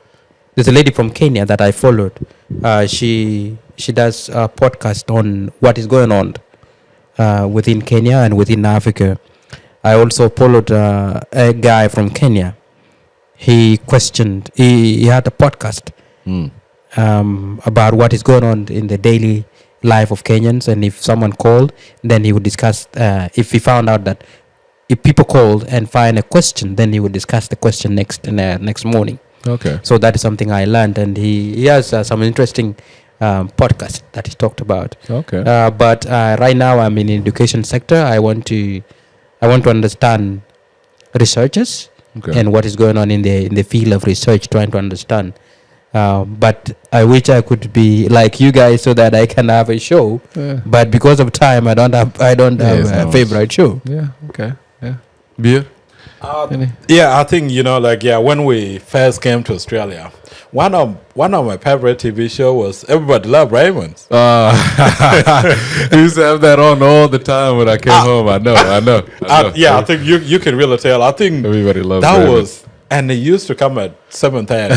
Kenya that I followed. She does a podcast on what is going on within Kenya and within Africa. I also followed a guy from Kenya. He had a podcast about what is going on in the daily life of Kenyans, and if someone called, then he would discuss. If he found out that if people called and find a question, then he would discuss the question next morning. Okay. So that is something I learned, and he has some interesting podcast that he talked about. Okay. But right now I'm in the education sector. I want to I want to understand researchers and what is going on in the field of research, trying to understand. But I wish I could be like you guys so that I can have a show. But because of time, I don't have a favorite show. Yeah. Okay. Yeah. Beer. Yeah, I think when we first came to Australia, one of my favorite TV show was Everybody Love Raymond. You used to have that on all the time when I came home. I know. I think you can really tell. I think Everybody loves that Raymond. was, and it used to come at 7:30.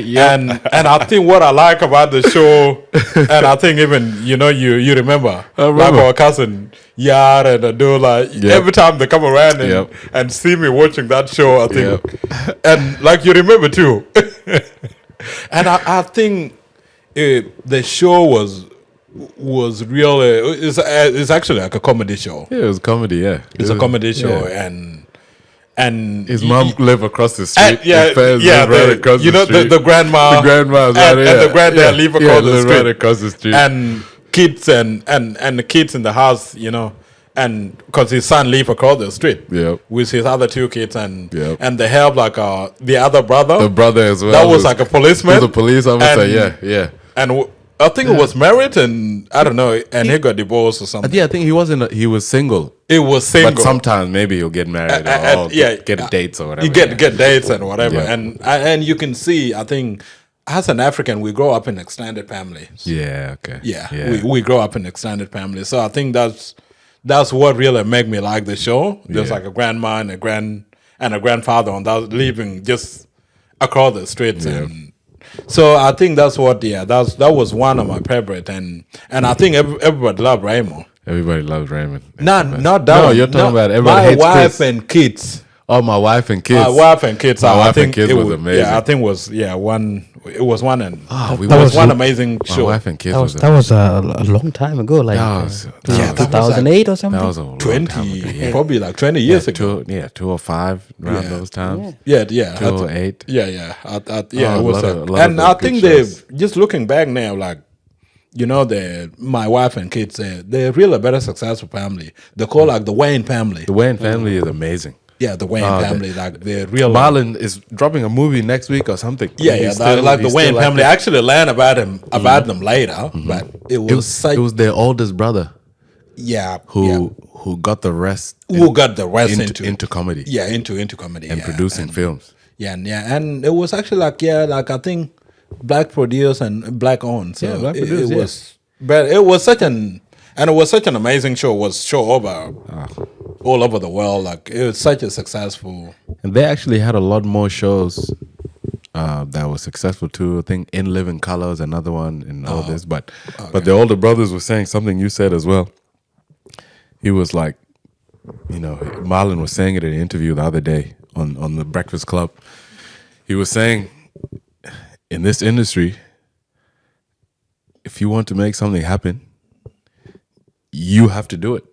Yeah. And I think what I like about the show, and I think even you remember, like our cousin Yar and Adula, every time they come around and see me watching that show, I think, and like you remember too, and I think the show was really it's actually like a comedy show. Yeah, it was comedy. Yeah, It's a comedy show, and his mom lived across the street. The grandma, the grandma's and the granddad live across the street, right across the street, and kids and the kids in the house, and because his son live across the street, with his other two kids, and they have like the other brother, as well. That was like a policeman. He was a police officer. And I think it was married, and I don't know, and he got divorced or something. I think he wasn't. He was single. It was single, but sometimes maybe he'll get married or get dates or whatever. You get dates and whatever, and you can see. I think as an African, we grow up in extended families. Yeah. Okay. Yeah. We grow up in extended families, so I think that's what really made me like the show. There's like a grandma and a grandfather on that living just across the streets and. So I think that's what that was one of my favorite, and I think everybody loved Raymond. Everybody loves Raymond. Not that. No, you're talking about everybody hates my wife Chris. And kids. Oh, my wife and kids. My wife and kids. My wife I think and kids was amazing. Yeah, I think one. It was one, and we that was watched one amazing My show. wife and kids. That was a long time ago, like that was 2008 or something. That was a long 20, time ago. Yeah. probably like 20 years ago. 205 around those times. Yeah. 208. Yeah. Oh, it was a lot and of I good think shows. they've just looking back now, like my wife and kids, they're really a better successful family. They call like the Wayne family. The Wayne family is amazing. Yeah, the Wayne family, like they're real. Marlon is dropping a movie next week or something. Like the Wayne family. I actually learned about them later, but it was their oldest brother. Yeah, who got the rest. Who got the rest into comedy? Yeah, into comedy and producing films. Yeah, and it was actually like I think black produced and black owned. So black produced. It was, but it was such an amazing show. It was show over all over the world. Like it was such a successful. And they actually had a lot more shows that were successful too. I think In Living Color is another one and all this. But the older brothers were saying something you said as well. He was like, Marlon was saying it in an interview the other day on the Breakfast Club. He was saying, in this industry, if you want to make something happen, you have to do it.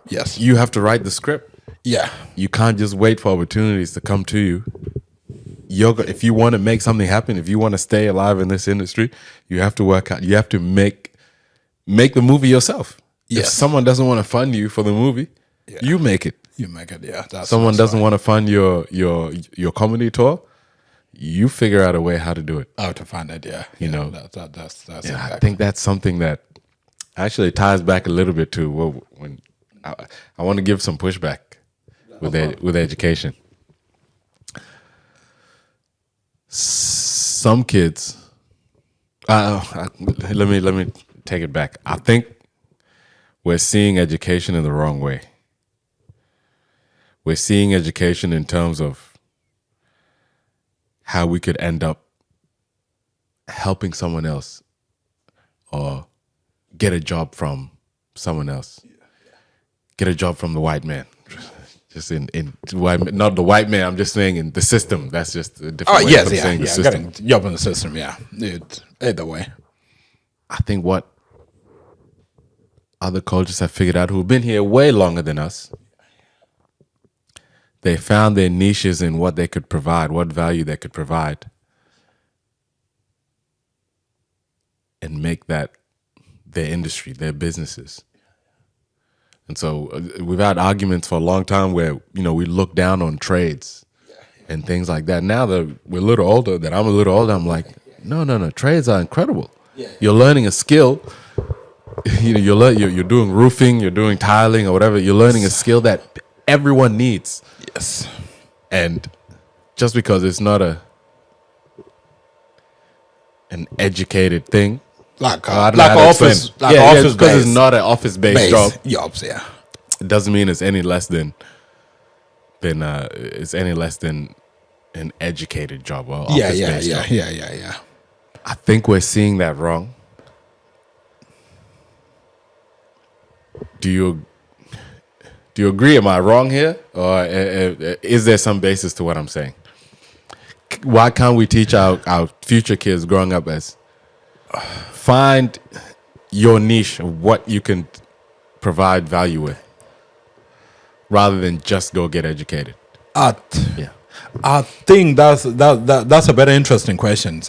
Yes. You have to write the script. Yeah. You can't just wait for opportunities to come to you. If you want to make something happen, if you want to stay alive in this industry, you have to work out. You have to make the movie yourself. Yes. If someone doesn't want to fund you for the movie, you make it. You make it, yeah. Someone doesn't want to fund your comedy tour, you figure out a way how to do it. How to fund it, yeah. That's exactly. I think that's something that actually ties back a little bit to when I want to give some pushback with education. Some kids, let me take it back. I think we're seeing education in the wrong way. We're seeing education in terms of how we could end up helping someone else or get a job from someone else. Get a job from the white man. Just in white, not the white man, I'm just saying in the system. That's just a different way of saying the system. Getting job in the system, yeah. Either way. I think what other cultures have figured out who've been here way longer than us, they found their niches in what they could provide, what value they could provide, and make that their industry, their businesses. And so we've had arguments for a long time where, we look down on trades and things like that. Now that we're a little older, that I'm a little older, I'm like, no, trades are incredible. You're learning a skill. You're doing roofing, you're doing tiling or whatever. You're learning a skill that everyone needs. Yes. And just because it's not an educated thing, Like I don't know how to explain office, it. like It's office because it's not an office-based job. Jobs, yeah. It doesn't mean it's any less than an educated job or office-based job. Yeah. I think we're seeing that wrong. Do you agree? Am I wrong here, or is there some basis to what I'm saying? Why can't we teach our future kids growing up as find your niche of what you can provide value with, rather than just go get educated? I think that's a very interesting question,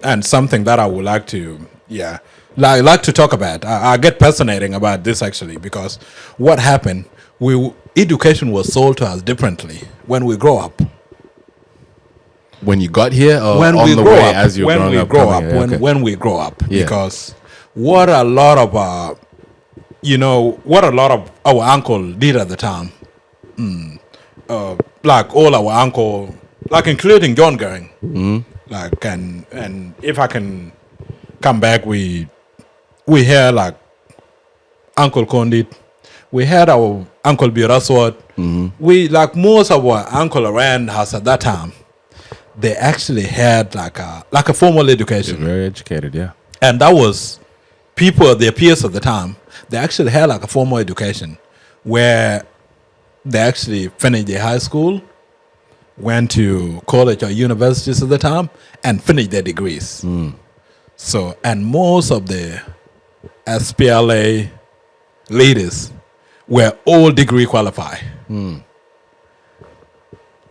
and something that I would like to like to talk about. I get fascinating about this actually, because what happened, education was sold to us differently when we grow up. When you got here, or When on we the grow way up, as you're when growing we up? grow up, coming here? Okay. when we grow up, Yeah. because what a lot of our uncle did at the time, like all our uncle, like including John Garang, like and if I can come back, we had like Uncle Condit, we had our Uncle Bior. We like most of our uncle around us at that time, they actually had like a formal education. Very educated, yeah. And that was people, their peers at the time, they actually had like a formal education where they actually finished their high school, went to college or universities at the time, and finished their degrees. So, and most of the SPLA leaders were all degree qualified.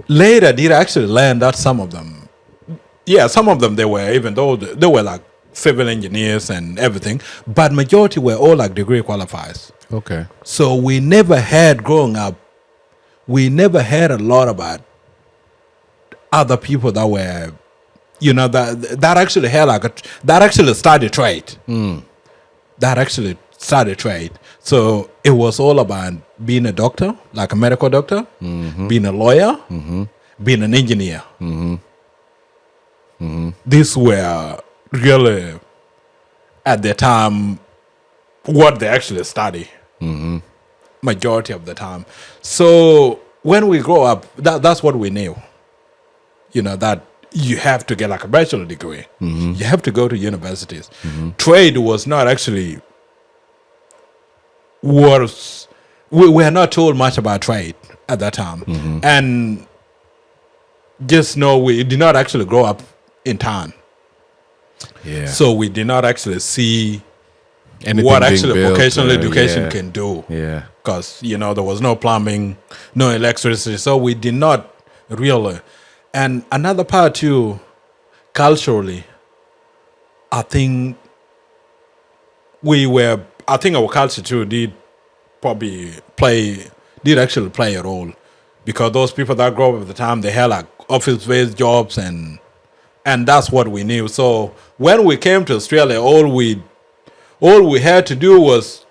Later, did actually learn that some of them, they were, even though they were like civil engineers and everything, but majority were all like degree qualified. Okay. So we never had, growing up, we never had a lot about other people that were, that actually had that actually started trade. That actually started trade. So it was all about being a doctor, like a medical doctor, being a lawyer, being an engineer. These were really, at the time, what they actually study. Majority of the time. So when we grow up, that's what we knew. That you have to get like a bachelor degree. You have to go to universities. Trade was not actually we were not told much about trade at that time. And just know we did not actually grow up in town. Yeah. So we did not actually see Anything what being actually built, vocational education yeah. can do. Yeah. Because, there was no plumbing, no electricity. So we did not really. And another part too, culturally, I think our culture too did actually play a role. Because those people that grew up at the time, they had like office-based jobs and that's what we knew. So when we came to Australia, all we had to do was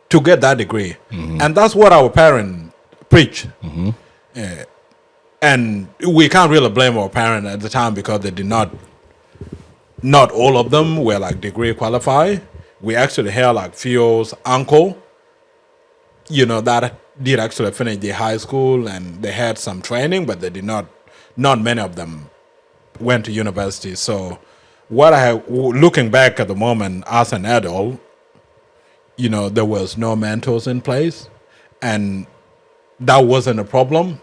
to get that degree. And that's what our parents preach. And we can't really blame our parents at the time, because they did not all of them were like degree qualified. We actually had like few uncle, that did actually finish their high school and they had some training, but they did not many of them went to university. So what looking back at the moment as an adult, there was no mentors in place, and that wasn't a problem.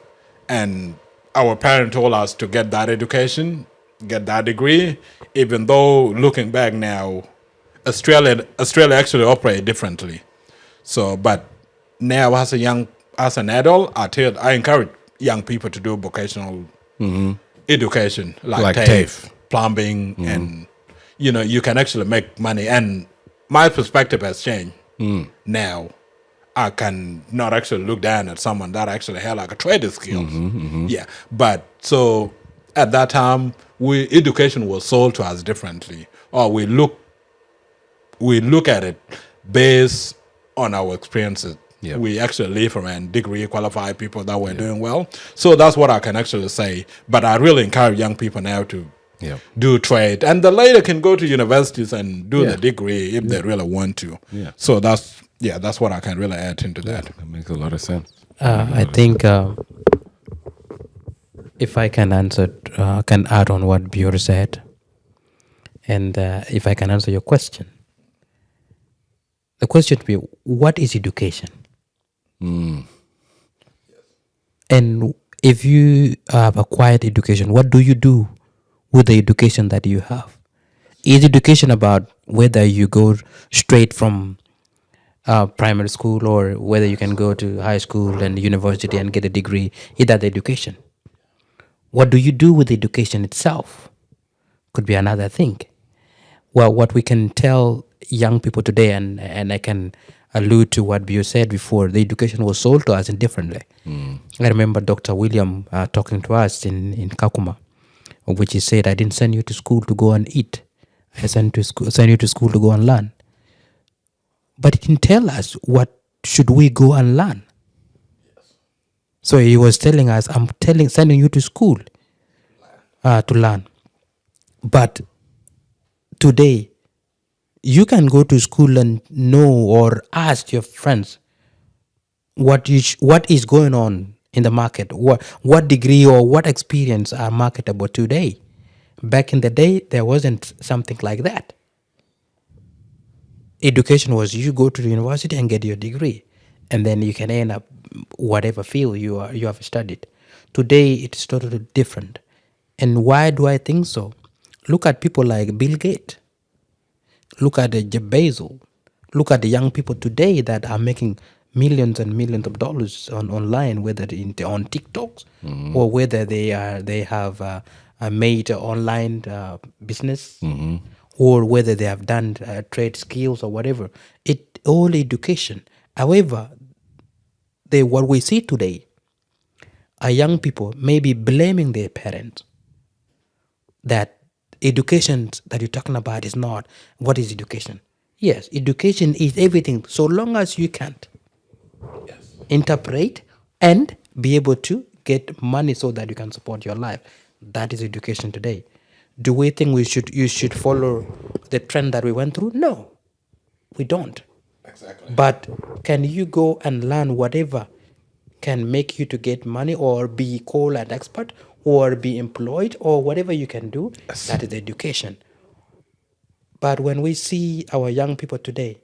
And our parents told us to get that education, get that degree, even though looking back now, Australia actually operate differently. So, but now as an adult, I encourage young people to do vocational education, like TAFE, plumbing, and you can actually make money. And my perspective has changed now I can not actually look down at someone that actually had like a trader skills. Yeah, but so at that time, education was sold to us differently, or we look at it based on our experiences. Yeah. We actually live around degree qualified people that were doing well. So that's what I can actually say. But I really encourage young people now to do trade, and the later can go to universities and do the degree if they really want to. Yeah. So that's what I can really add into that. That makes a lot of sense. I think if I can answer, can add on what Bior said, and if I can answer your question. The question would be, what is education? And if you have acquired education, what do you do with the education that you have? Is education about whether you go straight from primary school or whether you can go to high school and university and get a degree? Is that the education? What do you do with education itself? Could be another thing. Well, what we can tell young people today, and I can allude to what Bior said before, the education was sold to us differently. I remember Dr. William talking to us in Kakuma, which he said, I didn't send you to school to go and eat. I sent you to school to go and learn. But he didn't tell us what should we go and learn. So he was telling us, sending you to school to learn. But today, you can go to school and know or ask your friends what is going on in the market, what degree or what experience are marketable today. Back in the day, there wasn't something like that. Education was you go to the university and get your degree, and then you can end up whatever field you have studied. Today, it's totally different. And why do I think so? Look at people like Bill Gates. Look at Jeff Bezos. Look at the young people today that are making millions and millions of dollars online, whether on TikToks or whether they have made online business or whether they have done trade skills or whatever. It all education. However, what we see today are young people maybe blaming their parents that education that you're talking about is not. What is education? Yes, education is everything, so long as you can interpret and be able to get money so that you can support your life. That is education today. Do we think you should follow the trend that we went through? No, we don't. Exactly. But can you go and learn whatever can make you to get money or be called an expert or be employed or whatever you can do? Yes. That is education. But when we see our young people today,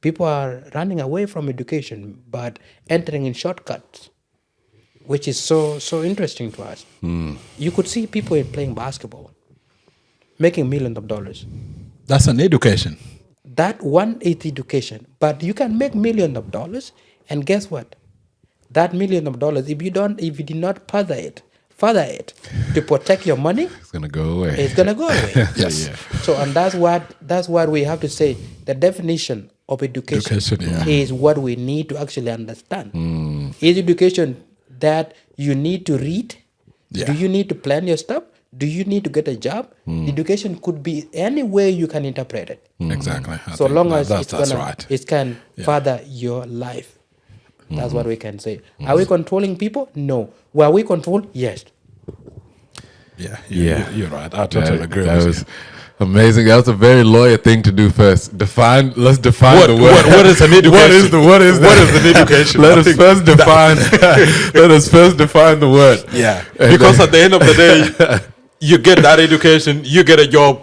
people are running away from education but entering in shortcuts, which is so interesting to us. You could see people playing basketball, making millions of dollars. That's an education. That one is education. But you can make millions of dollars, and guess what? That $1 million, if you did not further it to protect your money, It's gonna go away. it's gonna go away. Yes. Yeah. So, and that's what we have to say. The definition of education is what we need to actually understand. Is education that you need to read? Yeah. Do you need to plan your stuff? Do you need to get a job? Education could be any way you can interpret it. Exactly. I So think long as that's right. it can further your life. That's what we can say. Are we controlling people? No. Were we controlled? Yes. Yeah. Yeah. You're right. I totally agree That with was you. amazing. That was a very lawyer thing to do first. Let's define the word. What is an education? What is an education? Let I us think first define. Let us first define the word. Yeah. And Because then- at the end of the day, you get that education, you get a job.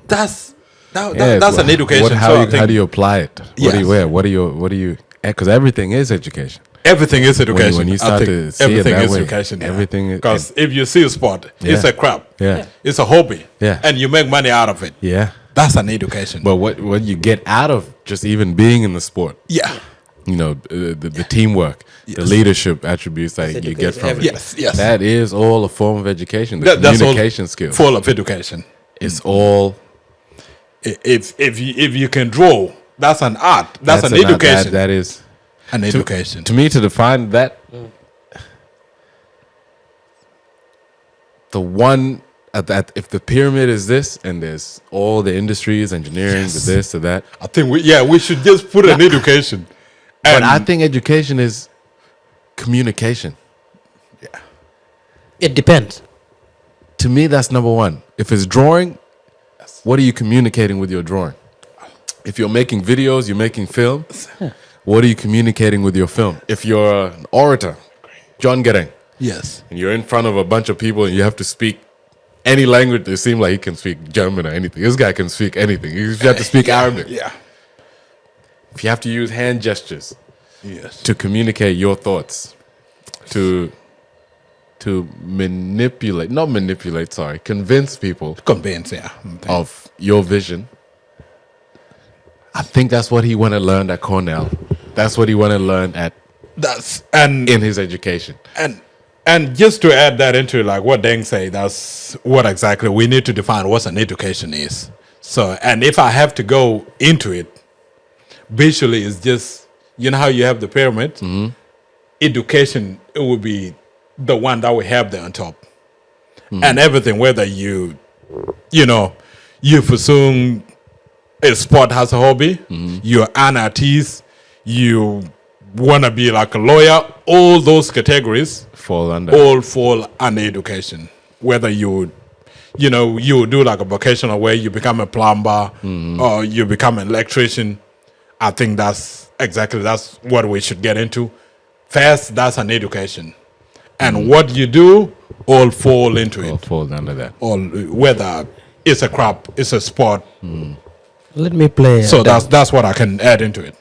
That's an education. How do you apply it? Yes. What do you? Because everything is education. Everything is education. When you I start think to see everything it that is way, education. everything is- Because if you see a sport, it's a crap. Yeah. It's a hobby. Yeah. And you make money out of it. Yeah. That's an education. But what you get out of just even being in the sport, yeah. the teamwork, the leadership attributes that you get education, from it. everything. Yes. That is all a form of education. The That's all communication skill. full of education. It's all If you can draw, that's an art. That's an an art. education. That is. and education. To me, to define that, the one that if the pyramid is this, and there's all the industries, engineering, Yes. the this, to that. I think we should just put an education. But And I think education is communication. It depends. To me, that's number one. If it's drawing, what are you communicating with your drawing? If you're making videos, you're making film, what are you communicating with your film? If you're an orator, John Garang, yes, and you're in front of a bunch of people and you have to speak any language, it seems like he can speak German or anything. This guy can speak anything. You have to speak Arabic. yeah, If you have to use hand gestures yes, to communicate your thoughts, to convince people convince, yeah. of your vision. I think that's what he went and learned at Cornell. That's what he went and learned in his education. And just to add that into like what Deng say, that's what exactly we need to define what an education is. So, and if I have to go into it, visually it's just, you know how you have the pyramid? Education, it would be the one that we have there on top. And everything, whether you pursue a sport as a hobby, you're an artist, you want to be like a lawyer, all those categories all fall under education. Whether you do like a vocational way, you become a plumber or you become an electrician. I think that's what we should get into. First, that's an education. And what you do all fall into it. All fall under that. All, whether it's a crop, it's a sport. Let me play. So that's what I can add into it.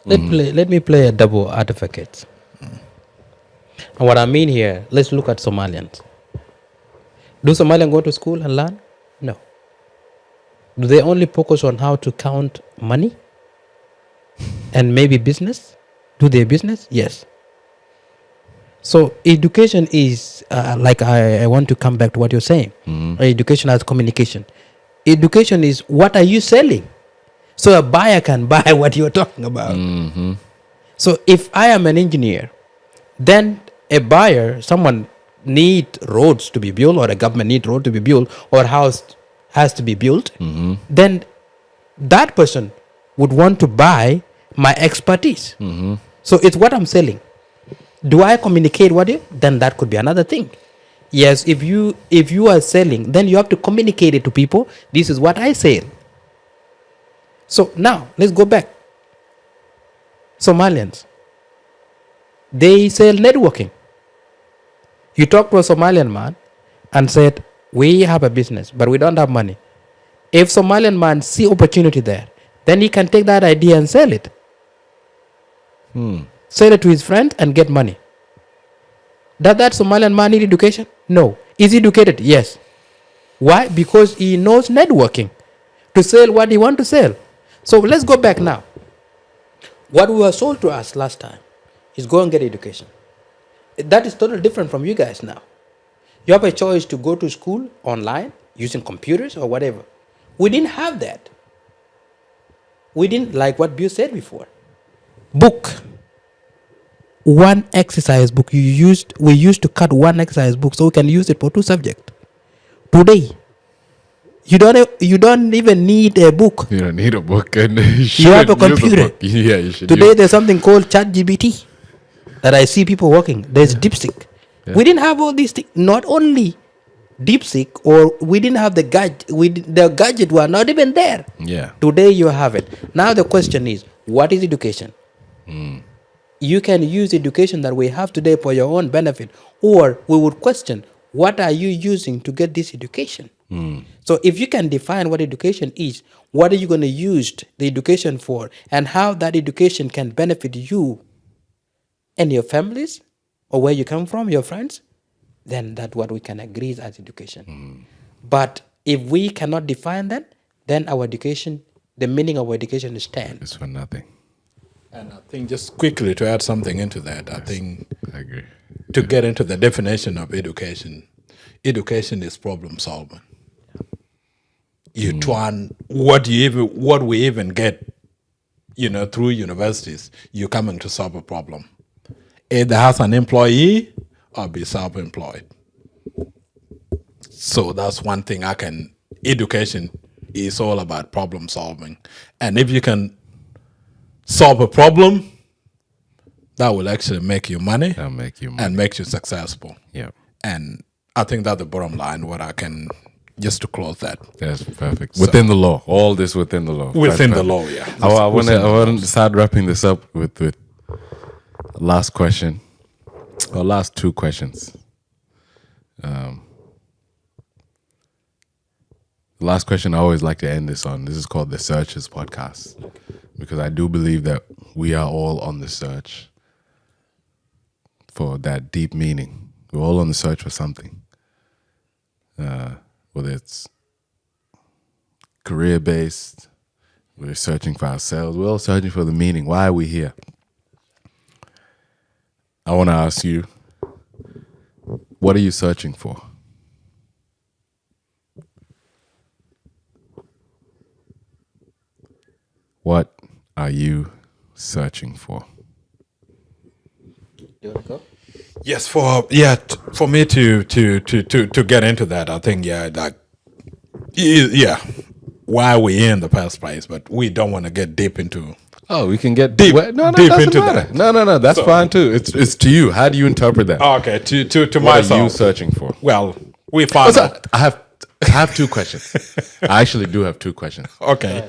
Let me play a double advocate. And what I mean here, let's look at Somalians. Do Somalians go to school and learn? No. Do they only focus on how to count money? And maybe business? Do they business? Yes. So education is, like I want to come back to what you're saying. Education as communication. Education is, what are you selling? So a buyer can buy what you're talking about. So if I am an engineer, then a buyer, someone need roads to be built, or a government need road to be built, or a house has to be built, then that person would want to buy my expertise. So it's what I'm selling. Do I communicate what you? Then that could be another thing. Yes, if you are selling, then you have to communicate it to people. This is what I sell. So now let's go back. Somalians, they sell networking. You talk to a Somalian man and said, we have a business, but we don't have money. If Somalian man see opportunity there, then he can take that idea and sell it. Sell it to his friend and get money. Does that Somalian man need education? No. Is he educated? Yes. Why? Because he knows networking to sell what he want to sell. So let's go back now. What we were sold to us last time is go and get education. That is totally different from you guys now. You have a choice to go to school online using computers or whatever. We didn't have that. We didn't, like what Bill said before. Book. One exercise book. We used to cut one exercise book so we can use it for 2 subjects. Today, you don't even need a book. You don't need a book, and you have a computer. Yeah, you should. Today there's something called ChatGPT that I see people working. There's DeepSeek. Yeah. We didn't have all these things. Not only DeepSeek, or we didn't have the gadget. The gadget were not even there. Yeah. Today you have it. Now the question is, what is education? You can use education that we have today for your own benefit, or we would question, what are you using to get this education? So if you can define what education is, what are you going to use the education for, and how that education can benefit you and your families, or where you come from, your friends, then that's what we can agree as education. But if we cannot define that, then our education, the meaning of our education is 10. It's for nothing. And I think just quickly to add something into that, I think I agree. to get into the definition of education, education is problem solving. You try and what we even get through universities, you're coming to solve a problem. Either as an employee or be self-employed. So that's one thing education is all about problem solving. And if you can solve a problem, that will actually make you money. That'll make you money. And make you successful. Yeah. And I think that's the bottom line, what I can, just to close that. That's perfect. Within the law. All this within the law. Within the law, yeah. I want to start wrapping this up with last question. Or last two questions. The last question I always like to end this on. This is called the Searchers Podcast. Because I do believe that we are all on the search for that deep meaning. We're all on the search for something. Whether it's career-based, we're searching for ourselves. We're all searching for the meaning. Why are we here? I want to ask you, what are you searching for? What are you searching for? You want to go? Yes, for me to get into that, I think why we're in the first place, but we don't want to get deep into. Oh, we can get Deep- No, deep doesn't into matter. that. No, that's fine too. It's to you. How do you interpret that? Okay, to What are myself. you searching for? Well, we found out. I have two questions. I actually do have two questions. Okay.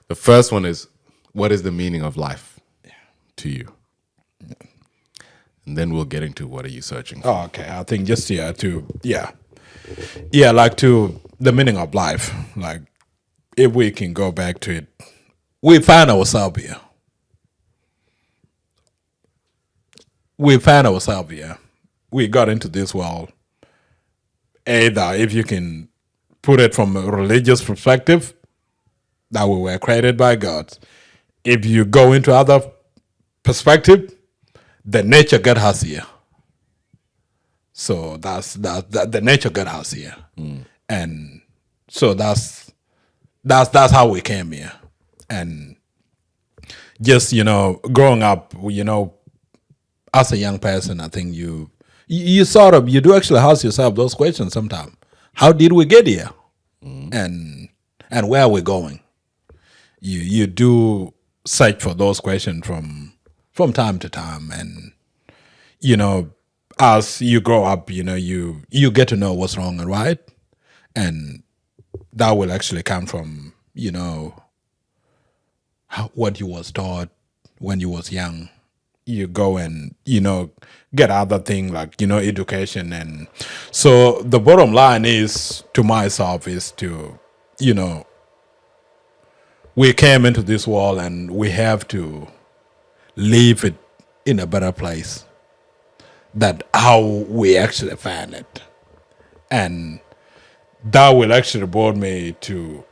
The first one is, what is the meaning of life to you? And then we'll get into what are you searching for. Oh, okay. I think just like to the meaning of life. Like, if we can go back to it, we find ourselves here. We got into this world. Either if you can put it from a religious perspective, that we were created by God. If you go into other perspective, the nature God has here. So that's the nature God has here, and so that's how we came here, and just growing up, as a young person, I think you do actually ask yourself those questions sometimes. How did we get here, and where are we going? You do search for those questions from time to time, and as you grow up, you get to know what's wrong and right, and that will actually come from what you was taught when you was young. You go and get other thing like education, and so the bottom line is to myself is to we came into this world and we have to leave it in a better place. That how we actually find it, and that will actually brought me to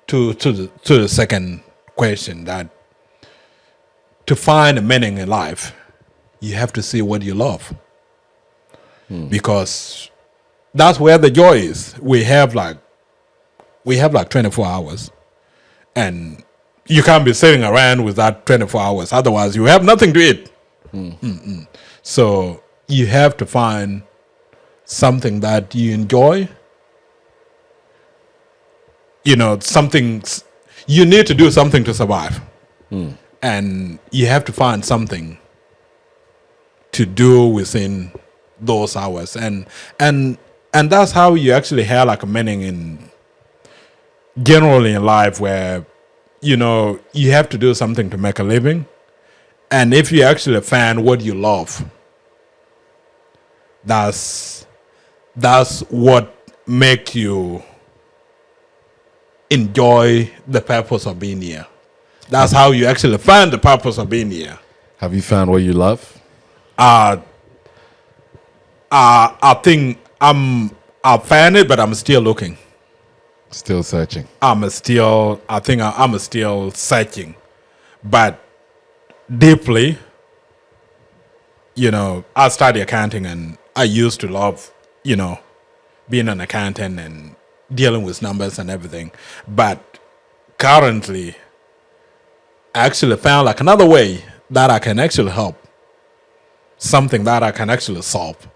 the second question, that to find a meaning in life, you have to see what you love, because that's where the joy is. We have like 24 hours, and you can't be sitting around with that 24 hours. Otherwise, you have nothing to eat. So you have to find something that you enjoy. Something you need to do something to survive, and you have to find something to do within those hours, and that's how you actually have like a meaning in generally in life, where you have to do something to make a living. And if you actually find what you love, that's what makes you enjoy the purpose of being here. That's how you actually find the purpose of being here. Have you found what you love? I think I found it, but I'm still looking. Still searching. I'm still searching, but deeply, I studied accounting, and I used to love, being an accountant and dealing with numbers and everything. But currently, I actually found like another way that I can actually help, something that I can actually solve,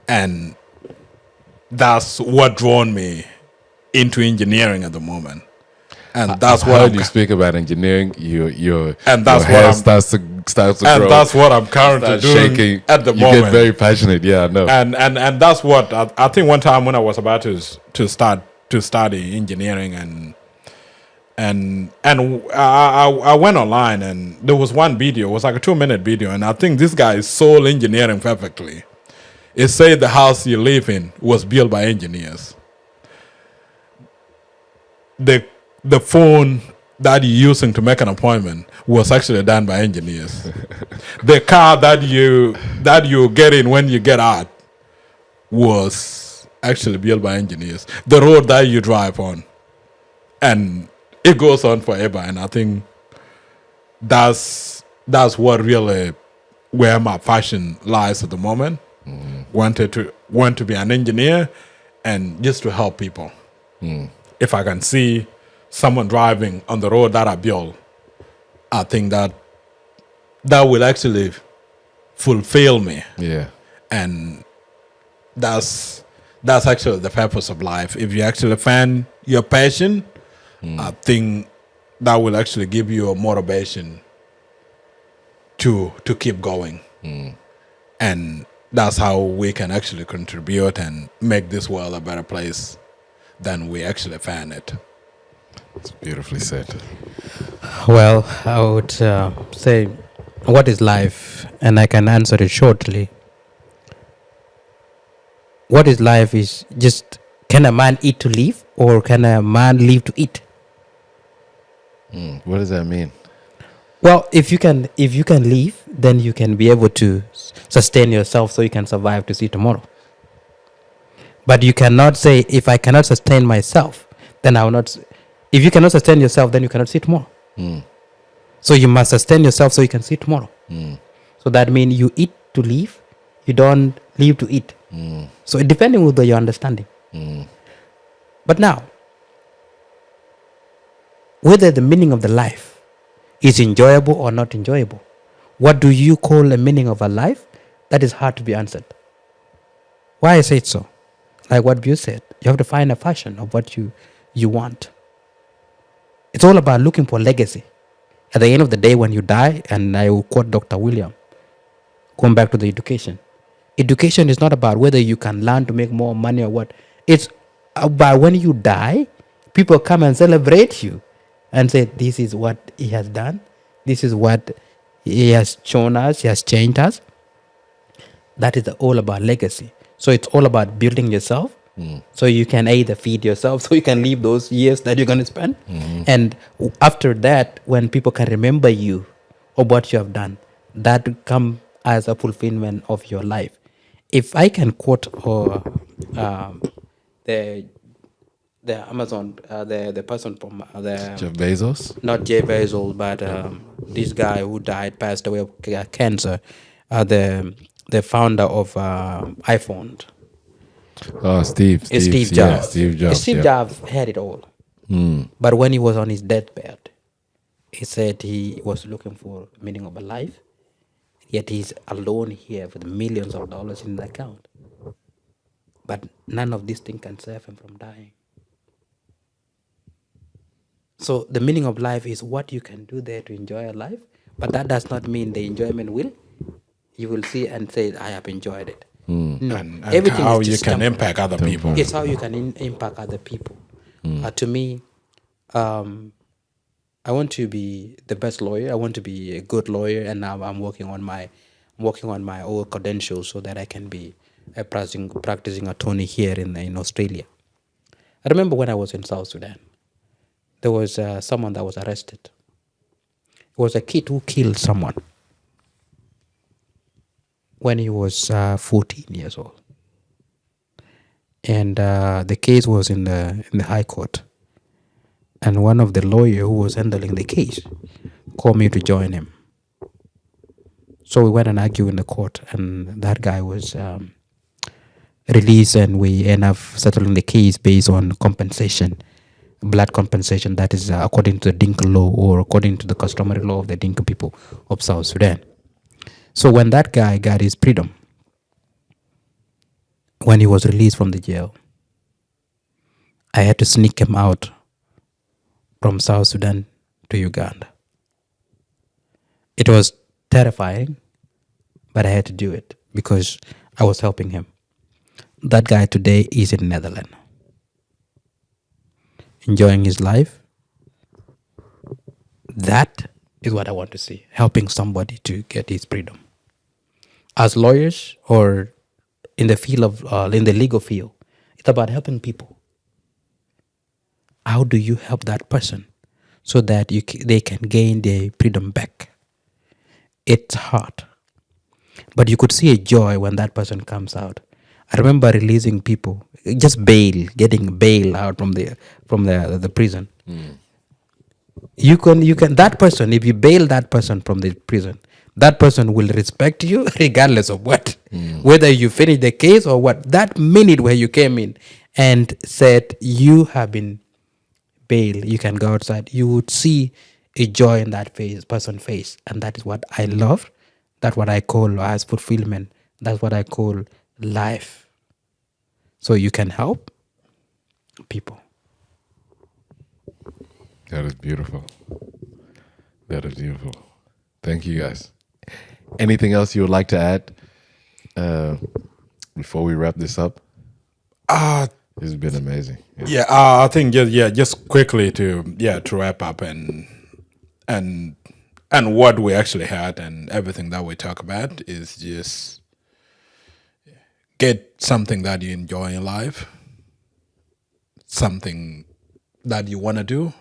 and that's what drawn me into engineering at the moment. And that's I've what heard I'm, you speak about engineering. Your And that's your hair what I'm- starts to and grow. that's what I'm currently Start doing shaking at the you moment. get very passionate. Yeah, I know. And that's what I think. One time when I was about to study engineering, and I went online, and there was one video. It was like a 2-minute video, and I think this guy sold engineering perfectly. It said the house you live in was built by engineers. The phone that you're using to make an appointment was actually done by engineers. The car that you get in when you get out was actually built by engineers. The road that you drive on, and it goes on forever. And I think that's what really where my passion lies at the moment. Want to be an engineer and just to help people. If I can see someone driving on the road that I built, I think that will actually fulfill me. Yeah. And that's actually the purpose of life. If you actually find your passion, I think that will actually give you a motivation to keep going. And that's how we can actually contribute and make this world a better place than we actually found it. It's beautifully said. Well, I would say, what is life? And I can answer it shortly. What is life is just, can a man eat to live, or can a man live to eat? What does that mean? Well, if you can live, then you can be able to sustain yourself so you can survive to see tomorrow. But you cannot say, if I cannot sustain myself, then I will not. If you cannot sustain yourself, then you cannot see tomorrow. So you must sustain yourself so you can see tomorrow. So that means you eat to live, you don't live to eat. So it depending on your understanding. But now, whether the meaning of the life is enjoyable or not enjoyable, what do you call a meaning of a life? That is hard to be answered. Why I say it so? Like what Bior said, you have to find a passion of what you want. It's all about looking for legacy. At the end of the day, when you die, and I will quote Dr. William, going back to the education. Education is not about whether you can learn to make more money or what. It's about when you die, people come and celebrate you and say, this is what he has done. This is what he has shown us. He has changed us. That is all about legacy. So it's all about building yourself. So you can either feed yourself, so you can live those years that you're going to spend. And after that, when people can remember you or what you have done, that will come as a fulfillment of your life. If I can quote the Amazon, the person from the Jeff Bezos? not Jeff Bezos, but this guy who passed away of cancer, the founder of iPhone. Oh, Steve Jobs. Yeah, Steve Jobs. Steve Jobs had it all. But when he was on his deathbed, he said he was looking for meaning of a life, yet he's alone here with millions of dollars in the account. But none of these things can save him from dying. So the meaning of life is what you can do there to enjoy a life, but that does not mean the enjoyment you will see and say, I have enjoyed it. No, And everything how is you just can temporary. impact other people. It's how you can impact other people. To me, I want to be the best lawyer. I want to be a good lawyer, and now I'm working on my own credentials so that I can be a practicing attorney here in Australia. I remember when I was in South Sudan, there was someone that was arrested. It was a kid who killed someone when he was 14 years old. And the case was in the High Court. And one of the lawyers who was handling the case called me to join him. So we went and argued in the court, and that guy was released, and we ended up settling the case based on compensation blood compensation. That is according to the Dinka law or according to the customary law of the Dinka people of South Sudan. So when that guy got his freedom, when he was released from the jail, I had to sneak him out from South Sudan to Uganda. It was terrifying, but I had to do it because I was helping him. That guy today is in Netherlands, enjoying his life. That is what I want to see, helping somebody to get his freedom. As lawyers or in the field of, in the legal field, it's about helping people. How do you help that person so that they can gain their freedom back? It's hard, but you could see a joy when that person comes out. I remember releasing people, just getting bail out from the prison. You can that person, if you bail that person from the prison, that person will respect you regardless of what, whether you finish the case or what. That minute where you came in and said you have been bailed, you can go outside, you would see a joy in that person's face, and that is what I love. That's what I call as fulfillment. That's what I call life. So you can help people. That is beautiful. That is beautiful. Thank you, guys. Anything else you would like to add before we wrap this up? It's been amazing. I think just quickly to wrap up and what we actually had and everything that we talk about is just get something that you enjoy in life, something that you want to do,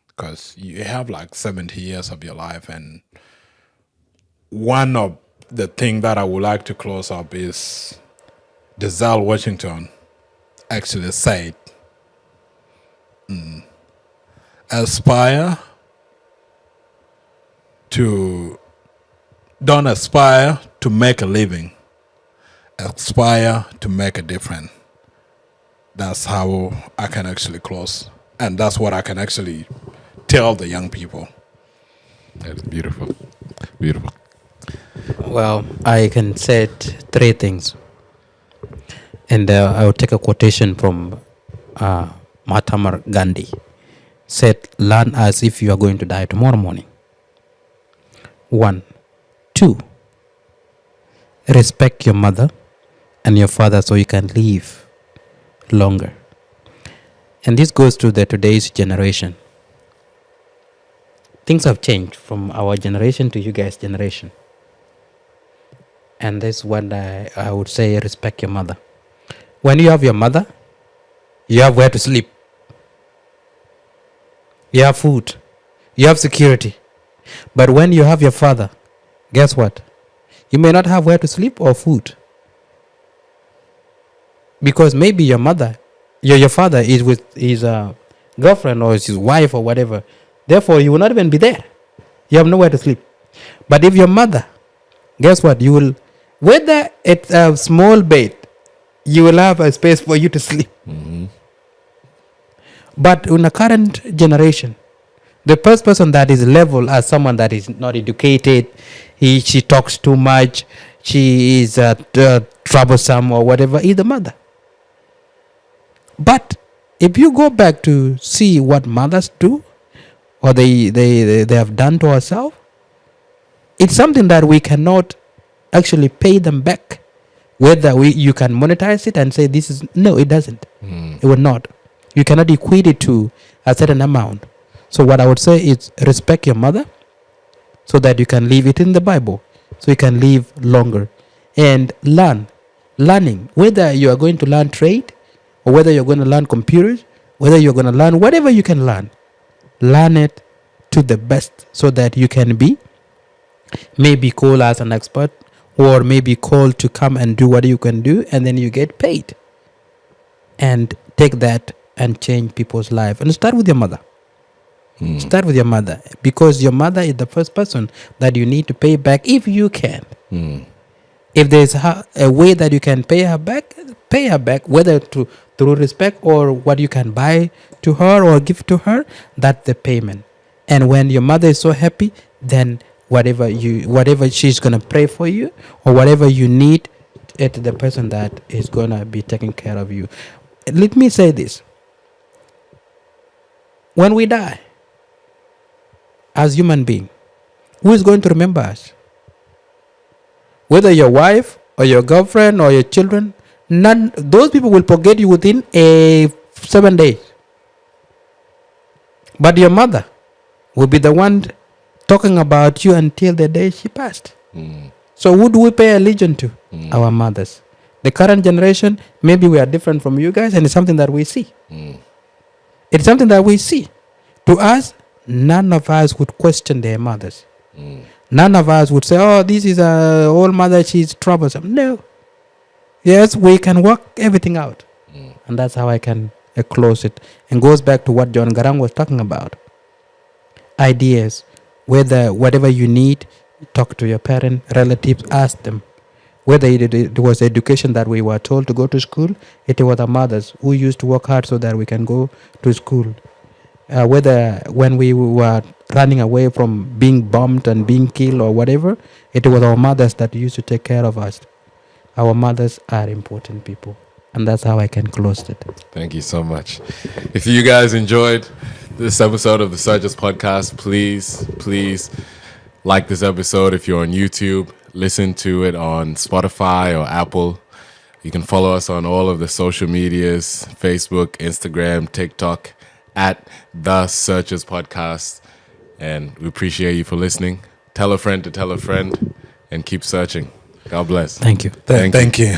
because you have like 70 years of your life. And one of the things that I would like to close up is Denzel Washington actually said, don't aspire to make a living, aspire to make a difference. That's how I can actually close, and that's what I can actually tell the young people. That is beautiful. Beautiful. Well, I can say three things. And I will take a quotation from Mahatma Gandhi. Said, learn as if you are going to die tomorrow morning. 1. 2. Respect your mother and your father so you can live longer. And this goes to today's generation. Things have changed from our generation to you guys' generation. And this is what I would say, respect your mother. When you have your mother, you have where to sleep. You have food. You have security. But when you have your father, guess what? You may not have where to sleep or food. Because maybe your mother, your father is with his girlfriend or his wife or whatever. Therefore, you will not even be there. You have nowhere to sleep. But if your mother, guess what? You will, whether it's a small bed, you will have a space for you to sleep. But in the current generation, the first person that is level as someone that is not educated, she talks too much, she is troublesome or whatever, is the mother. But if you go back to see what mothers do, or they have done to ourselves, it's something that we cannot actually pay them back. Whether you can monetize it and say this is, no, it doesn't. It will not. You cannot equate it to a certain amount. So what I would say is respect your mother so that you can live it in the Bible, so you can live longer. And learning, whether you are going to learn trade or whether you're going to learn computers, whether you're going to learn whatever you can learn it to the best so that you can be maybe called as an expert or maybe called to come and do what you can do, and then you get paid. And take that and change people's life. And start with your mother. Start with your mother, because your mother is the first person that you need to pay back if you can. If there's a way that you can pay her back, whether through through respect or what you can buy to her or give to her, that's the payment. And when your mother is so happy, then whatever she's gonna pray for you or whatever you need, it's the person that is gonna be taking care of you. Let me say this: when we die, as human beings, who is going to remember us? Whether your wife or your girlfriend or your children, none. Those people will forget you within 7 days. But your mother will be the one talking about you until the day she passed. So who do we pay allegiance to? Our mothers. The current generation, maybe we are different from you guys, and it's something that we see. It's something that we see. To us, none of us would question their mothers. None of us would say, oh, this is a old mother, she's troublesome. No. Yes, we can work everything out. And that's how I can close it. And goes back to what John Garang was talking about. Ideas. Whatever you need, talk to your parent, relatives, ask them. Whether it was education that we were told to go to school, it was our mothers who used to work hard so that we can go to school. Whether when we were running away from being bombed and being killed or whatever, it was our mothers that used to take care of us. Our mothers are important people. And that's how I can close it. Thank you so much. If you guys enjoyed this episode of the Surges Podcast, please like this episode. If you're on YouTube, listen to it on Spotify or Apple. You can follow us on all of the social medias, Facebook, Instagram, TikTok, at The Searchers Podcast. And we appreciate you for listening. Tell a friend to tell a friend and keep searching. God bless. Thank you. Thank you. Thank you.